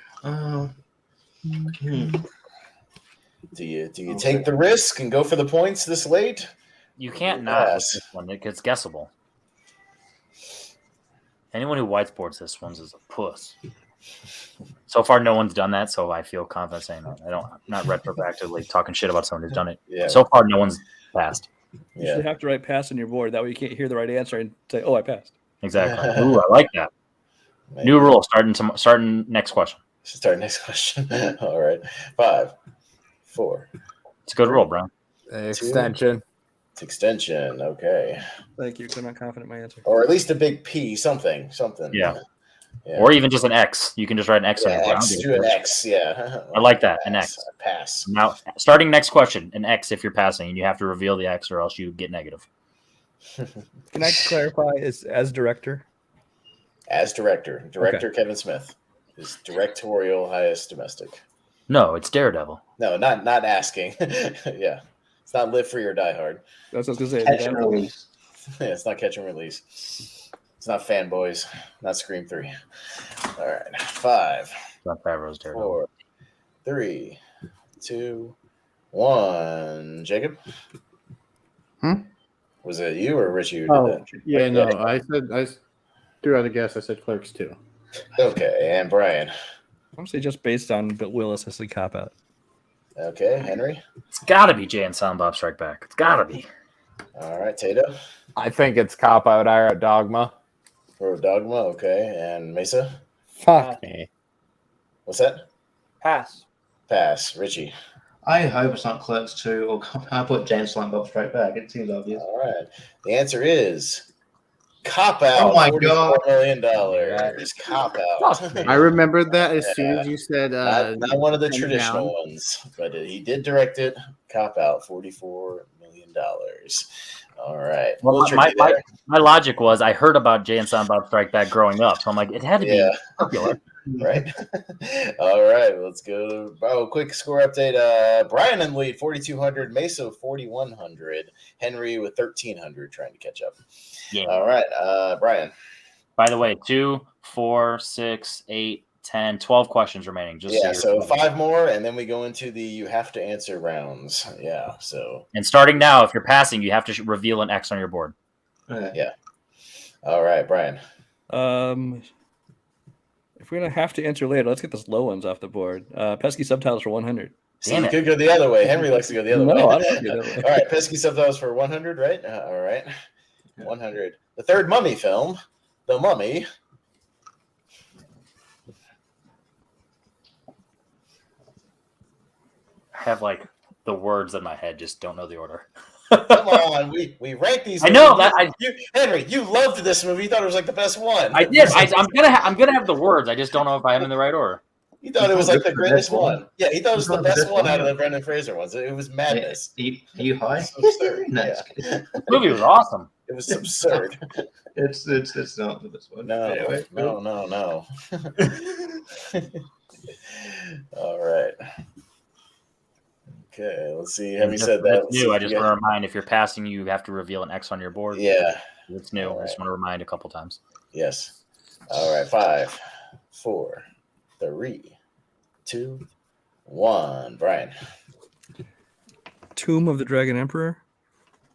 Do you take the risk and go for the points this late?
You can't not with
Pass.
this one. It's guessable. Anyone who whiteboards this one is a puss. So far, no one's done that, so I feel confident saying that. I'm not retroactively talking shit about someone who's done it.
Yeah.
So far, no one's passed.
You
Yeah.
should have to write pass on your board. That way you can't hear the right answer and say, oh, I passed.
Exactly. Ooh, I like that.
Maybe.
New rule. Starting next question.
Start next question. All right. 5, 4.
It's a good rule, bro.
Extension.
It's extension. Okay.
Thank you. 'Cause I'm not confident in my answer.
Or at least a big P. Something.
Yeah.
Yeah.
Or even just an X. You can just write an X on your board.
X, do an X. Yeah.
I like that. An X.
Pass.
Now, starting next question, an X if you're passing, and you have to reveal the X or else you get negative.
Can I clarify as director?
As director. Kevin Smith. His directorial highest domestic.
No, it's Daredevil.
No, not asking. Yeah, it's not Live Free or Die Hard.
That's what I was gonna say.
Catch and release.
Yeah, it's not Catch and Release. It's not Fanboys. Not Scream 3. All right, 5,
John Favreau's Daredevil.
4, 3, 2, 1. Jacob? Was it you or Richie who did that?
Yeah, no, I threw out a guess. I said Clerks 2.
Okay, and Brian.
I'm say just based on Bill Willis as the cop out.
Okay, Henry.
It's got to be Jay and Silent Bob Strike Back. It's got to be.
All right, Tato.
I think it's Cop Out. I wrote Dogma.
Road Dogma. Okay, and Mesa.
Fuck me.
What's that?
Pass.
Pass. Richie.
I hope it's not Clerks 2 or I put James Silent Bob Strike Back. It seems obvious.
All right. The answer is Cop Out.
Oh my
$44
God.
million. Cop Out.
I remembered that as soon as you said.
Not one of the
Turn It
traditional
Down.
ones, but he did direct it. Cop Out. $44 million. All right.
Well,
Little tricky there.
my logic was I heard about Jay and Silent Bob Strike Back growing up, so I'm like, it had to be popular.
Right. All right. Let's go. Quick score update. Brian in the lead, 4,200. Mesa, 4,100. Henry with 1,300, trying to catch up.
Yeah.
All right. Brian.
By the way, 2, 4, 6, 8, 10, 12 questions remaining.
So 5 more, and then we go into the you have to answer rounds. Yeah. So.
And starting now, if you're passing, you have to reveal an X on your board.
Yeah. All right, Brian.
If we're gonna have to answer later, let's get those low ones off the board. Pesky subtitles for 100.
See, you could go the other way. Henry likes to go the other way.
No, I don't like it that way.
All right, pesky subtitles for 100, right? All right, 100. The third Mummy film, The Mummy.
I have like the words in my head, just don't know the order.
Come on, we rank these.
I know
movies.
that.
Henry, you loved this movie. You thought it was like the best one.
I did. I'm gonna have the words. I just don't know if I have them in the right order.
He thought it was like the greatest one. Yeah, he thought it was the
the
best
best
one
one.
out of the Brendan Fraser ones. It was madness.
Are you high?
So absurd.
No,
Yeah.
just kidding.
The movie was awesome.
It was absurd.
It's not the best one.
No,
Anyway,
no. All right. Okay, let's see. Having said that, let's see
new.
if
I
we
just
got-
want to remind if you're passing, you have to reveal an X on your board.
Yeah.
It's new.
All
I just
right.
want to remind a couple times.
Yes. All right. 5, 4, 3, 2, 1. Brian.
Tomb of the Dragon Emperor.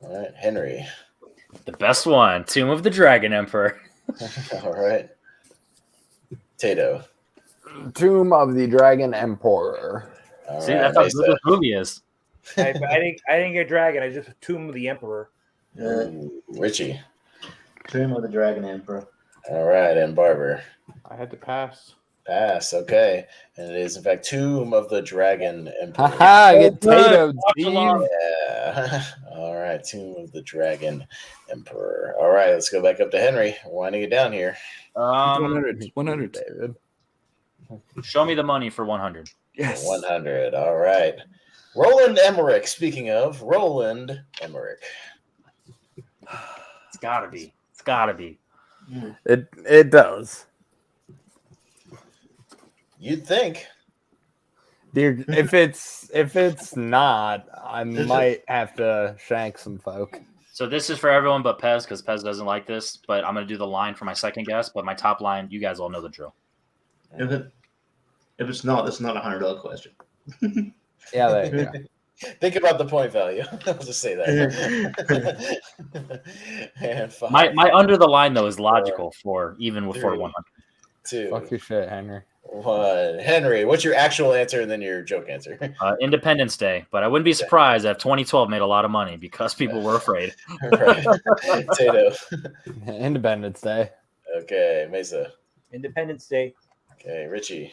All right. Henry.
The best one, Tomb of the Dragon Emperor.
All right. Tato.
Tomb of the Dragon Emperor.
All
See,
right.
that's how
Mesa.
good this movie is.
I didn't get Dragon. I just Tomb of the Emperor.
Ooh, Richie.
Tomb of the Dragon Emperor.
All right. And Barber.
I had to pass.
Pass. Okay. And it is, in fact, Tomb of the Dragon Emperor.
Haha, get Tato,
along.
Yeah. All right. Tomb of the Dragon Emperor. All right. Let's go back up to Henry. We're winding it down here.
100. 100.
David.
Show me the money for 100.
Yes.
100. All right. Roland Emmerich. Speaking of Roland Emmerich.
It's gotta be. It's gotta be.
It does.
You'd think.
Dude, if it's not, I might have to shank some folk.
So this is for everyone but Pez, because Pez doesn't like this. But I'm gonna do the line for my second guess. But my top line, you guys all know the drill.
If it's not, that's not $100 question.
Yeah, there you go.
Think about the point value. I'll just say that. And 5,
My under the line though is logical for even with
3,
100.
2,
Fuck your shit, Henry.
1. Henry, what's your actual answer and then your joke answer?
Independence Day, but I wouldn't be surprised if 2012 made a lot of money because people were afraid.
Right. Tato.
Independence Day.
Okay. Mesa.
Independence Day.
Okay. Richie.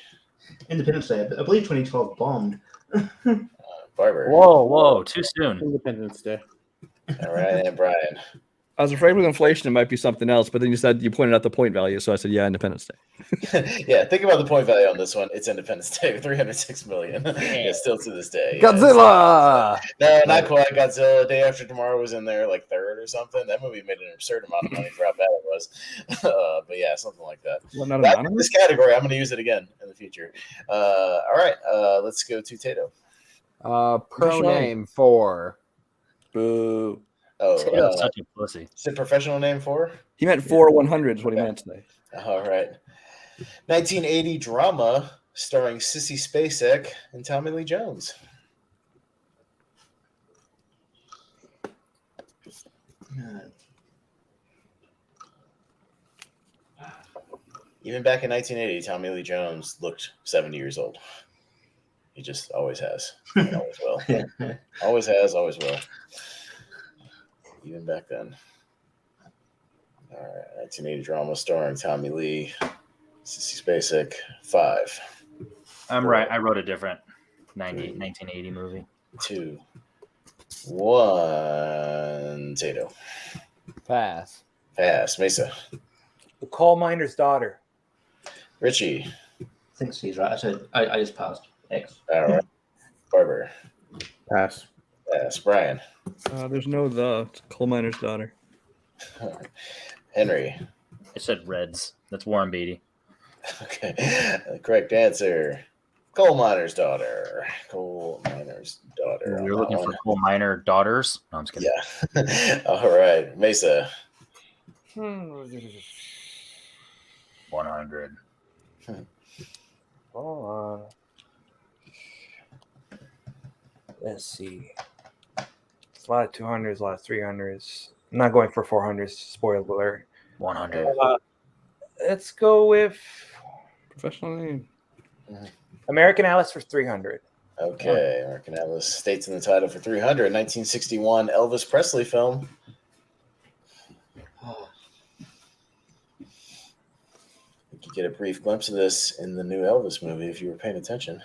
Independence Day. I believe 2012 bombed.
Barber.
Whoa, too soon.
Independence Day.
All right. And Brian.
I was afraid with inflation it might be something else, but then you pointed out the point value, so I said, yeah, Independence Day.
Yeah. Think about the point value on this one. It's Independence Day with 306 million. Yeah, still to this day. Yeah.
Godzilla!
No, not quite. Godzilla. Day After Tomorrow was in there like third or something. That movie made an absurd amount of money for how bad it was. But Yeah, something like that.
What, not
Back in
anonymous?
this category, I'm going to use it again in the future. All right, let's go to Tato.
Pro name for.
Boo.
Tato's such a pussy.
Is it professional name for?
He meant 4 100s. What he meant today.
All right. 1980 drama starring Sissy Spacek and Tommy Lee Jones. Even back in 1980, Tommy Lee Jones looked 70 years old. He just always has. And always will. Always has, always will. Even back then. All right. 1980 drama starring Tommy Lee, Sissy Spacek, 5.
I'm right. I wrote a different 1980 movie.
2, 1. Tato.
Pass.
Pass. Mesa.
The coal miner's daughter.
Richie.
I think she's right. I said I just passed. X.
All right. Barber.
Pass.
Pass. Brian.
There's no the. It's coal miner's daughter.
Henry.
I said Reds. That's Warren Beatty.
Okay. The correct answer. Coal miner's daughter. Coal miner's daughter.
We were looking for coal miner daughters. No, I'm just kidding.
Yeah. All right. Mesa.
100.
Oh, let's see. It's a lot of 200s, a lot of 300s. I'm not going for 400s. Spoiler alert.
100.
Let's go with
Professional name.
American Alice for 300.
Okay. American Alice states in the title for 300. 1961 Elvis Presley film. You could get a brief glimpse of this in the new Elvis movie if you were paying attention.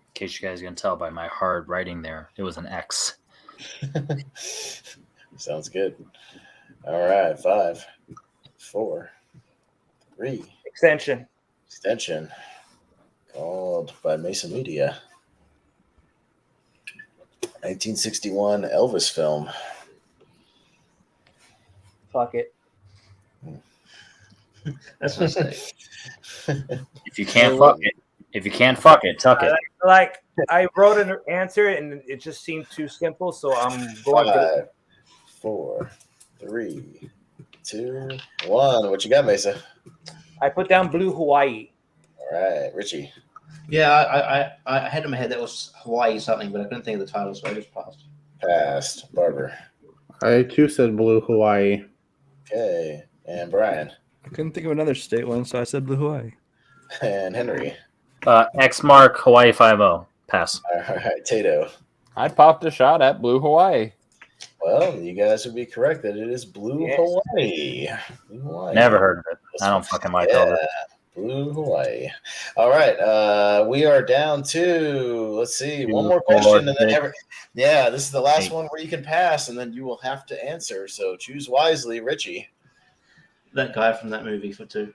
In case you guys can tell by my hard writing there, it was an X.
Sounds good. All right. 5, 4, 3.
Extension.
Extension. Called by Mesa Media. 1961 Elvis film.
Fuck it.
That's a mistake.
If you can't fuck it, tuck it.
Like I wrote an answer and it just seemed too simple, so I'm going for
5, 4, 3, 2, 1. What you got, Mesa?
I put down Blue Hawaii.
All right, Richie.
Yeah, I had in my head that was Hawaii something, but I couldn't think of the title, so I just passed.
Passed. Barber.
I too said Blue Hawaii.
Okay. And Brian.
I couldn't think of another state one, so I said Blue Hawaii.
And Henry.
X mark Hawaii 5-0. Pass.
All right, Tato.
I popped a shot at Blue Hawaii.
Well, you guys would be correct that it is Blue Hawaii. Blue Hawaii.
Never heard of it. I don't fucking like Elvis.
Blue Hawaii. All right. We are down to, let's see, one more question. And then this is the last one where you can pass, and then you will have to answer. So choose wisely, Richie.
That guy from that movie for 2.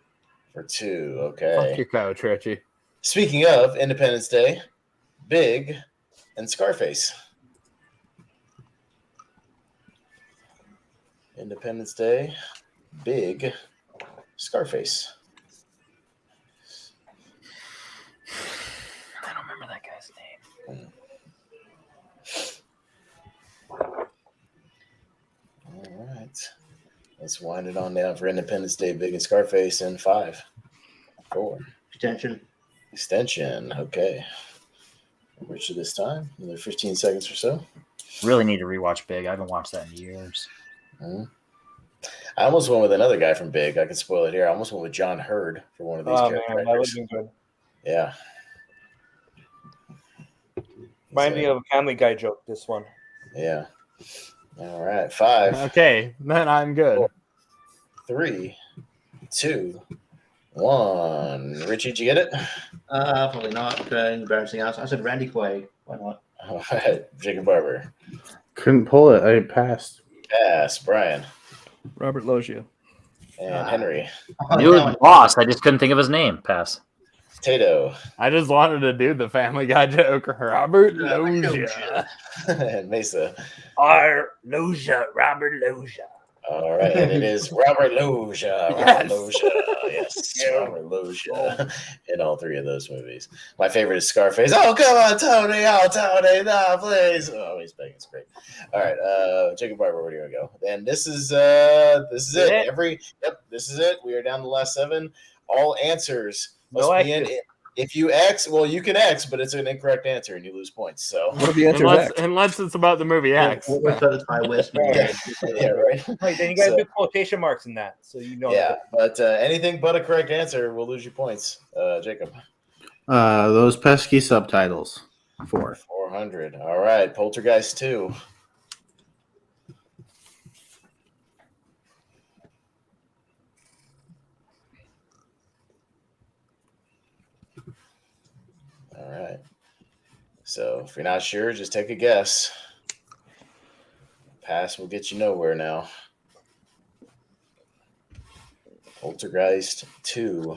For 2, okay.
Fuck your coach, Richie.
Speaking of Independence Day, Big and Scarface. Independence Day, Big, Scarface.
I don't remember that guy's name.
All right. Let's wind it on down for Independence Day, Big and Scarface in 5, 4. Extension. Okay. Richard this time. Another 15 seconds or so.
Really need to rewatch Big. I haven't watched that in years.
I almost went with another guy from Big. I can spoil it here. I almost went with John Hurd for one of these characters.
Man, that would have been good.
Yeah.
Remind me of a Family Guy joke, this one.
Yeah. All right. 5.
Okay, then I'm good.
4, 3, 2, 1. Richie, did you get it?
Probably not. Embarrassing else. I said Randy Quaid. Why not?
All right. Jacob Barber.
Couldn't pull it. I passed.
Pass. Brian.
Robert Loggia.
And Henry.
Knew it was Boss. I just couldn't think of his name. Pass.
Tato.
I just wanted to do the Family Guy joke. Robert Loggia.
And Mesa.
Loggia, Robert Loggia.
All right, and it is Robert Loggia. Robert Loggia. Yes, Robert Loggia in all three of those movies. My favorite is Scarface. Oh, come on, Tony. Oh, Tony, no, please. Oh, he's big. It's great. All right, Jacob Barber, where do you want to go? And this is it. This is it. We are down to the last 7. All answers must be in. If you X, well, you can X, but it's an incorrect answer and you lose points. So
What if the answer is X?
Unless it's about the movie X.
We're satisfied with
yeah, right.
Wait, then you got to do quotation marks in that, so you know.
Yeah, but anything but a correct answer will lose you points. Jacob.
Those pesky subtitles. 4.
400. All right, Poltergeist 2. All right. So if you're not sure, just take a guess. Pass will get you nowhere now. Poltergeist 2.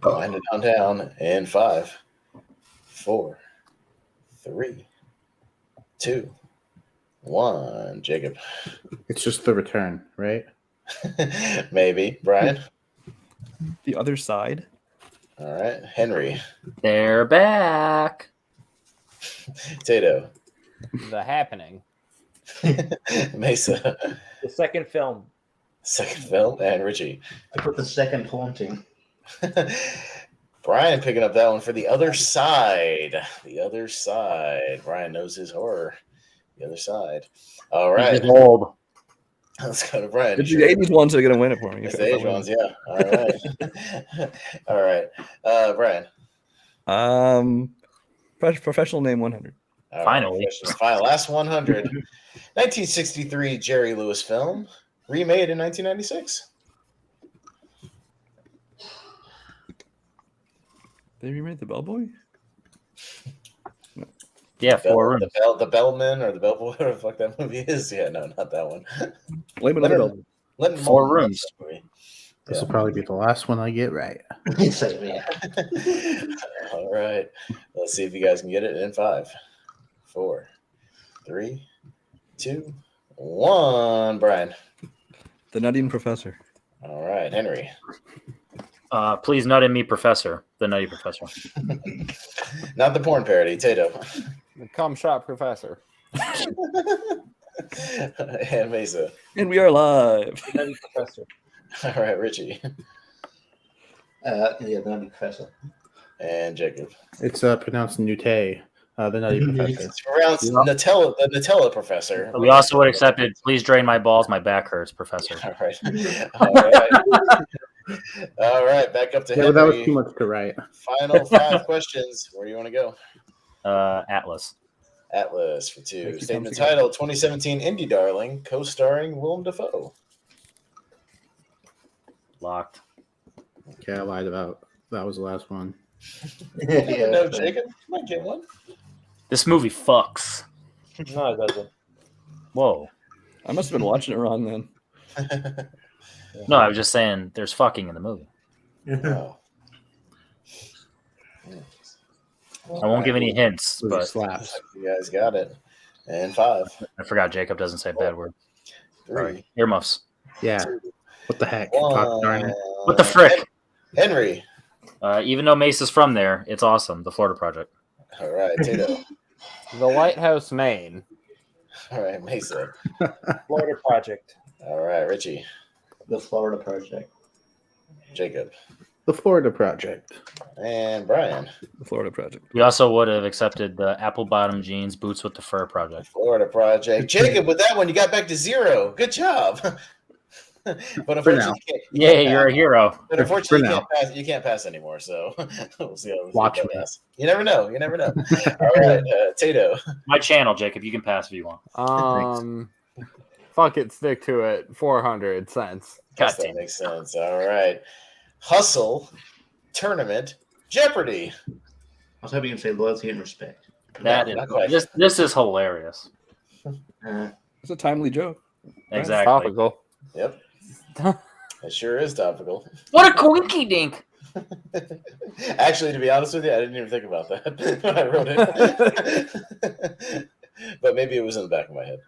Wind it on down in 5, 4, 3, 2, 1. Jacob.
It's just the return, right?
Maybe. Brian.
The Other Side.
All right. Henry.
They're back.
Tato.
The Happening.
Mesa.
The second film.
Second film. And Richie.
I put the second haunting.
Brian picking up that one for The Other Side. The Other Side. Brian knows his horror. The Other Side. All right.
He's old.
Let's go to Brian.
It's the 80s ones that are going to win it for me.
It's the age ones, yeah. All right. All right. Brian.
Professional name 100.
All right,
Finally.
Last 100. 1963 Jerry Lewis film. Remade in 1996.
They remade The Bellboy?
Yeah, 4 rooms.
The Bellman or the Bellboy, whatever the fuck that movie is. Yeah, no, not that one.
Blame it on the Bellboy.
4 rooms.
This will probably be the last one I get right.
All right. Let's see if you guys can get it in 5, 4, 3, 2, 1. Brian.
The Nutting Professor.
All right, Henry.
Please nut in me, Professor. The Nutty Professor.
Not the porn parody. Tato.
The Cum Shot Professor.
And Mesa.
And we are live.
The Nutty Professor.
All right, Richie.
The Nutty Professor.
And Jacob.
It's pronounced Nute, the Nutty Professor.
It's pronounced Nutella, the Nutella Professor.
We also would accept it. Please drain my balls. My back hurts, Professor.
All right. All right. All right. Back up to
Yeah,
Henry.
that was too much to write.
Final 5 questions. Where do you want to go?
Atlas.
Atlas for 2.
Thank you,
Statement
Tom.
title: 2017 Indie Darling, co-starring Willem Dafoe.
Locked.
Okay, I lied about that was the last one.
No, Jacob. You might get one.
This movie fucks.
No, it doesn't.
Whoa.
I must have been watching it wrong then.
No, I was just saying there's fucking in the movie.
Oh.
I won't give any hints,
Movie
but
slaps.
You guys got it. And 5,
I forgot Jacob doesn't say a bad word.
3,
Earmuffs.
Yeah. What the heck?
1.
Cock darn it.
What the frick?
Henry.
Even though Mace is from there, it's awesome. The Florida Project.
All right, Tito.
The Lighthouse, Maine.
All right, Mesa.
Florida Project.
All right, Richie.
The Florida Project.
Jacob.
The Florida Project.
And Brian.
The Florida Project.
We also would have accepted the apple bottom jeans, boots with the fur project.
Florida Project. Jacob, with that one, you got back to 0. Good job. But unfortunately,
Yeah, you're a hero.
But unfortunately,
For
you can't pass anymore. So we'll see how
Watch
that
me.
pass. You never know. You never know. All right, Tato.
My channel, Jacob. You can pass if you want.
Fuck it, stick to it. 400 cents.
Guess
damn.
that makes sense. All right. Hustle, tournament, Jeopardy.
I was hoping you'd say loyalty and respect.
That
not quite.
is, this is hilarious.
Uh,
It's a timely joke.
Exactly.
Topical.
Yep. It sure is topical.
What a coinky dink!
Actually, to be honest with you, I didn't even think about that when I wrote it. But maybe it was in the back of my head.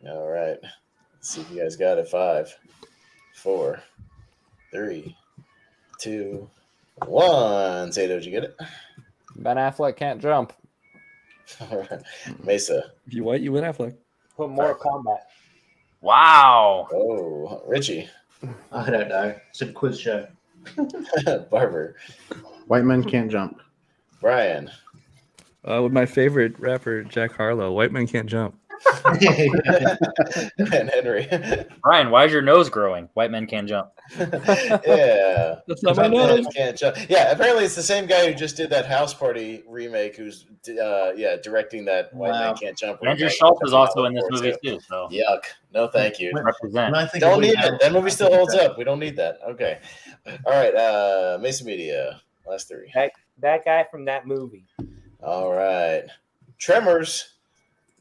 All right. Let's see if you guys got it. 5, 4, 3, 2, 1. Tato, did you get it?
Ben Affleck can't jump.
All right. Mesa.
If you white, you win Affleck.
Put more combat.
Wow.
Oh, Richie.
I don't know. It's a quiz show.
Barber.
White men can't jump.
Brian.
With my favorite rapper, Jack Harlow. White men can't jump.
And Henry.
Brian, why is your nose growing? White men can't jump.
Yeah.
That's not my nose.
Can't jump. Yeah, apparently it's the same guy who just did that House Party remake who's directing that White Man Can't Jump remake.
Andrew Schultz is also in this movie too. So
Yuck. No, thank you.
represent.
Don't need it. That movie still holds up. We don't need that. Okay. All right. Mason Media. Last 3.
That guy from that movie.
All right. Tremors.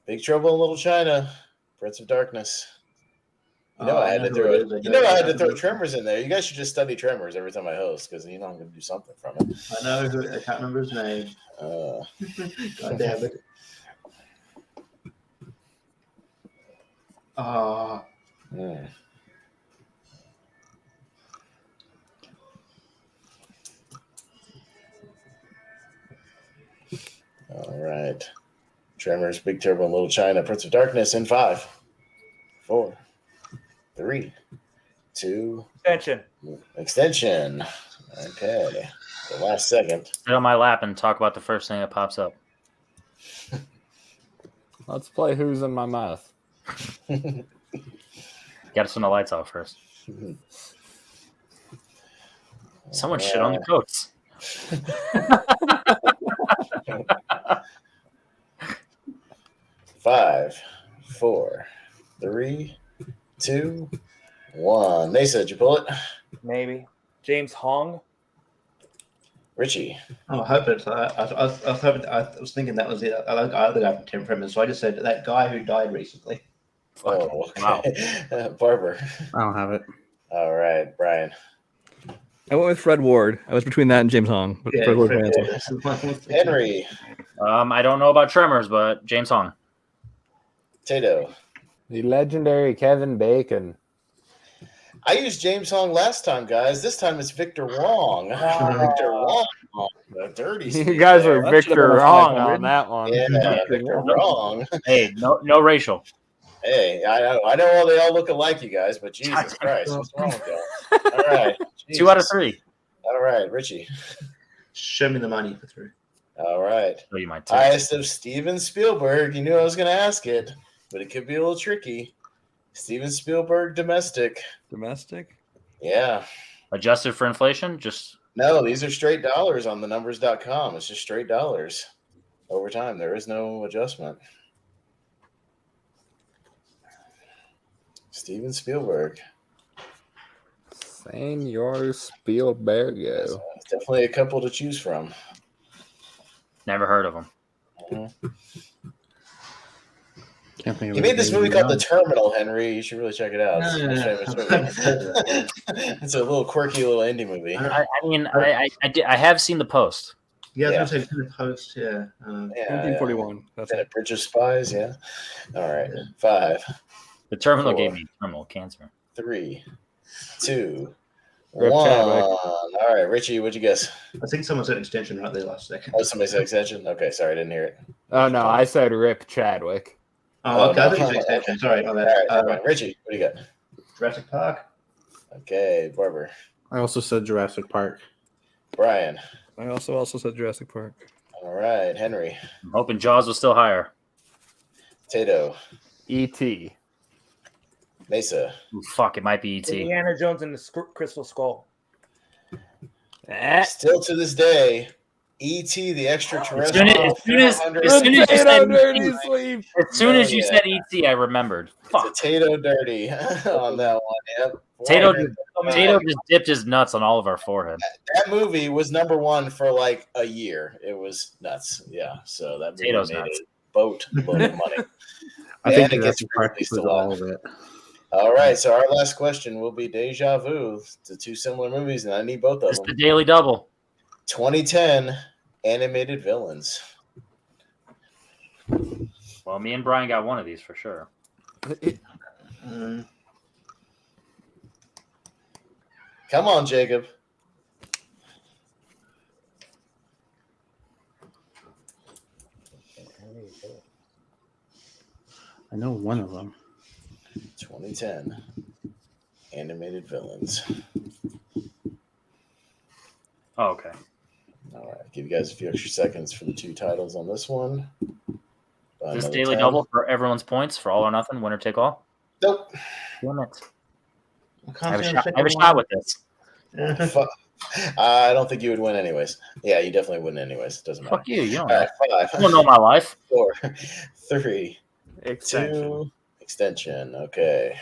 Big Trouble in Little China. Prince of Darkness. I had to throw it. I had to throw Tremors in there. You guys should just study Tremors every time I host because I'm going to do something from it.
I know who. I can't remember his name. God damn it.
All right. Tremors, Big Turbo, and Little China, Prince of Darkness in 5, 4, 3, 2. Extension. Okay. The last second.
Sit on my lap and talk about the first thing that pops up.
Let's play Who's in My Mouth.
Got to turn the lights off first. Someone shit on the coats.
5, 4, 3, 2, 1. Mesa, did you pull it?
Maybe. James Hong.
Richie.
Oh, I hope it's. I was thinking that was it. I like the guy from 10 Premise, so I just said that guy who died recently.
Oh, okay. Wow. Barber.
I don't have it.
All right, Brian.
I went with Fred Ward. I was between that and James Hong. But Fred Ward
Henry.
I don't know about Tremors, but James Hong.
Tato.
The legendary Kevin Bacon.
I used James Hong last time, guys. This time it's Victor Wong. Victor Wong. The dirty.
You guys are Victor wrong on that one.
Yeah, Victor Wrong.
Hey, no racial.
Hey, I know they all look alike, you guys, but Jesus Christ, what's wrong with y'all? All right.
2 out of 3.
All right, Richie.
Show me the money for 3.
All right.
Show you my
Highest of Steven Spielberg. You knew I was going to ask it, but it could be a little tricky. Steven Spielberg domestic.
Domestic?
Yeah.
Adjusted for inflation?
No, these are straight dollars on the numbers.com. It's just straight dollars over time. There is no adjustment. Steven Spielberg.
Senor Spielbergo.
So definitely a couple to choose from.
Never heard of him.
Mm-hmm.
Can't think of
He made this movie called The
The
Terminal, Henry. You should really check it out.
No.
It's a little quirky little indie movie.
I have seen the post.
Yeah, I was going to say Post, yeah.
1941. That's
And a
it.
Bridge of Spies, yeah. All right. 5,
The Terminal
4,
gave me terminal cancer.
3, 2,
Rip
1.
Chadwick.
All right, Richie, what'd you guess?
I think someone said extension right there last second.
Oh, somebody said extension? Okay, sorry, I didn't hear it.
Oh, no, I said Rip Chadwick.
Oh, okay. I
no.
think it's extension. Sorry. My
All
bad.
right, fine. Richie, what do you got?
Jurassic Park.
Okay, Barber.
I also said Jurassic Park.
Brian.
I also said Jurassic Park.
All right, Henry.
I'm hoping Jaws was still higher.
Tato.
E.T.
Mesa.
Ooh, fuck, it might be E.T.
Indiana Jones and the Crystal Skull.
Still to this day, E.T. the extraterrestrial.
As soon as you said E.T., I remembered. Fuck.
It's a Tato dirty on that one. Yep.
Tato just dipped his nuts on all of our forehead.
That movie was number 1 for like a year. It was nuts. Yeah. So that movie
Tato's
made
nuts.
a boatload of money.
I think
it gets
Jurassic Park was all of it.
All right, so our last question will be Deja Vu to two similar movies, and I need both of
It's
them.
the Daily Double.
2010 animated villains.
Well, me and Brian got one of these for sure.
Come on, Jacob.
I know one of them.
2010 animated villains.
Oh, okay.
All right, give you guys a few extra seconds for the two titles on this one.
This
Another
Daily
10.
Double for everyone's points for all or nothing, winner take all.
Nope.
Damn it.
I
I have a shot with this.
Fuck. I don't think you would win anyways. Yeah, you definitely wouldn't anyways. It doesn't matter.
Fuck you. You don't
All
know.
right,
You don't know my life.
4, 3,
Extension.
2, extension. Okay.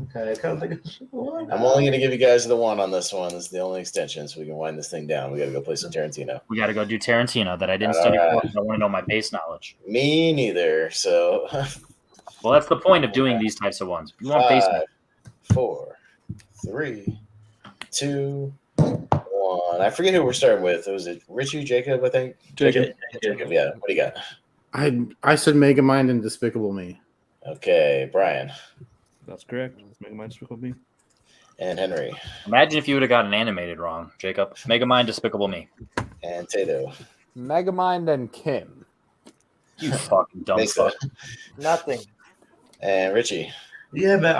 Okay, I can't think of one.
I'm only going to give you guys the one on this one. This is the only extension, so we can wind this thing down. We got to go play some Tarantino.
We got to go do Tarantino that I didn't
All
study
right.
for because I want to know my base knowledge.
Me neither. So
Well, that's the point of doing these types of ones. You want base
5,
knowledge.
4, 3, 2, 1. I forget who we're starting with. Was it Richie, Jacob, I think?
Jacob.
Jacob, yeah. What do you got?
I said Megamind and Despicable Me.
Okay, Brian
That's correct. Megamind Despicable Me.
and Henry
Imagine if you would have gotten animated wrong, Jacob. Megamind Despicable Me.
and Tato.
Megamind and Kim.
You fucking dumb
Mesa
fuck.
Nothing.
and Richie.
Yeah, but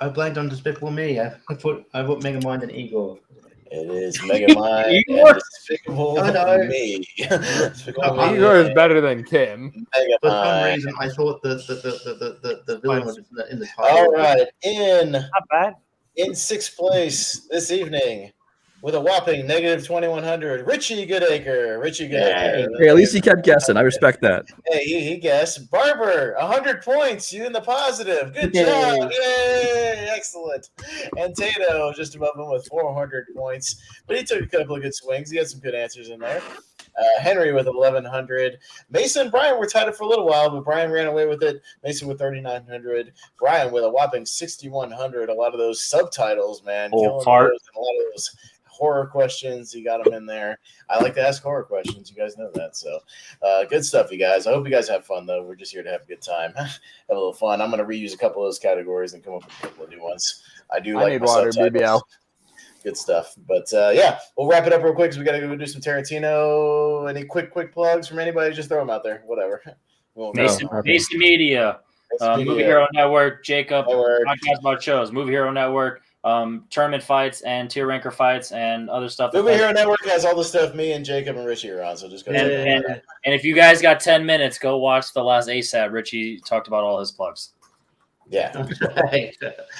I blanked on Despicable Me. I put Megamind and Igor.
It is Megamind
Igor?
and Despicable
Oh, no.
Me. Despicable Me
Igor is
and
better than Kim.
For some
Megamind.
reason, I thought the villain was in the title.
All right, in
Not bad.
sixth place this evening with a whopping negative 2,100, Richie Goodacre. Richie Goodacre.
Hey, at least he kept guessing. I respect that.
Hey, he guessed. Barber, 100 points. You in the positive. Good job. Yay. Excellent. And Tato just above him with 400 points. But he took a couple of good swings. He had some good answers in there. Henry with 1,100. Mason and Brian were tied up for a little while, but Brian ran away with it. Mason with 3,900. Brian with a whopping 6,100. A lot of those subtitles, man.
Oh,
Killing
fart.
those, and a lot of those horror questions. You got them in there. I like to ask horror questions. You guys know that. So good stuff, you guys. I hope you guys have fun, though. We're just here to have a good time. Have a little fun. I'm going to reuse a couple of those categories and come up with a couple of new ones. I do like
need
my
water,
subtitles.
BBL.
Good stuff. But yeah, we'll wrap it up real quick because we got to go do some Tarantino. Any quick plugs from anybody? Just throw them out there. Whatever. We'll
Mason,
okay.
Mason Media, Movie Hero Network, Jacob,
Network.
podcast about shows, Movie Hero Network, tournament fights and tier ranker fights and other stuff.
Movie Hero Network has all the stuff me and Jacob and Richie are on, so just go check it out.
And if you guys got 10 minutes, go watch the last ASAP. Richie talked about all his plugs.
Yeah.
Hey,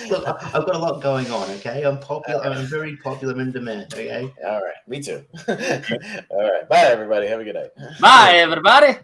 look, I've got a lot going on. Okay, I'm popular. I'm very popular in demand. Okay.
All right. Me too. All right. Bye, everybody. Have a good night.
Bye, everybody.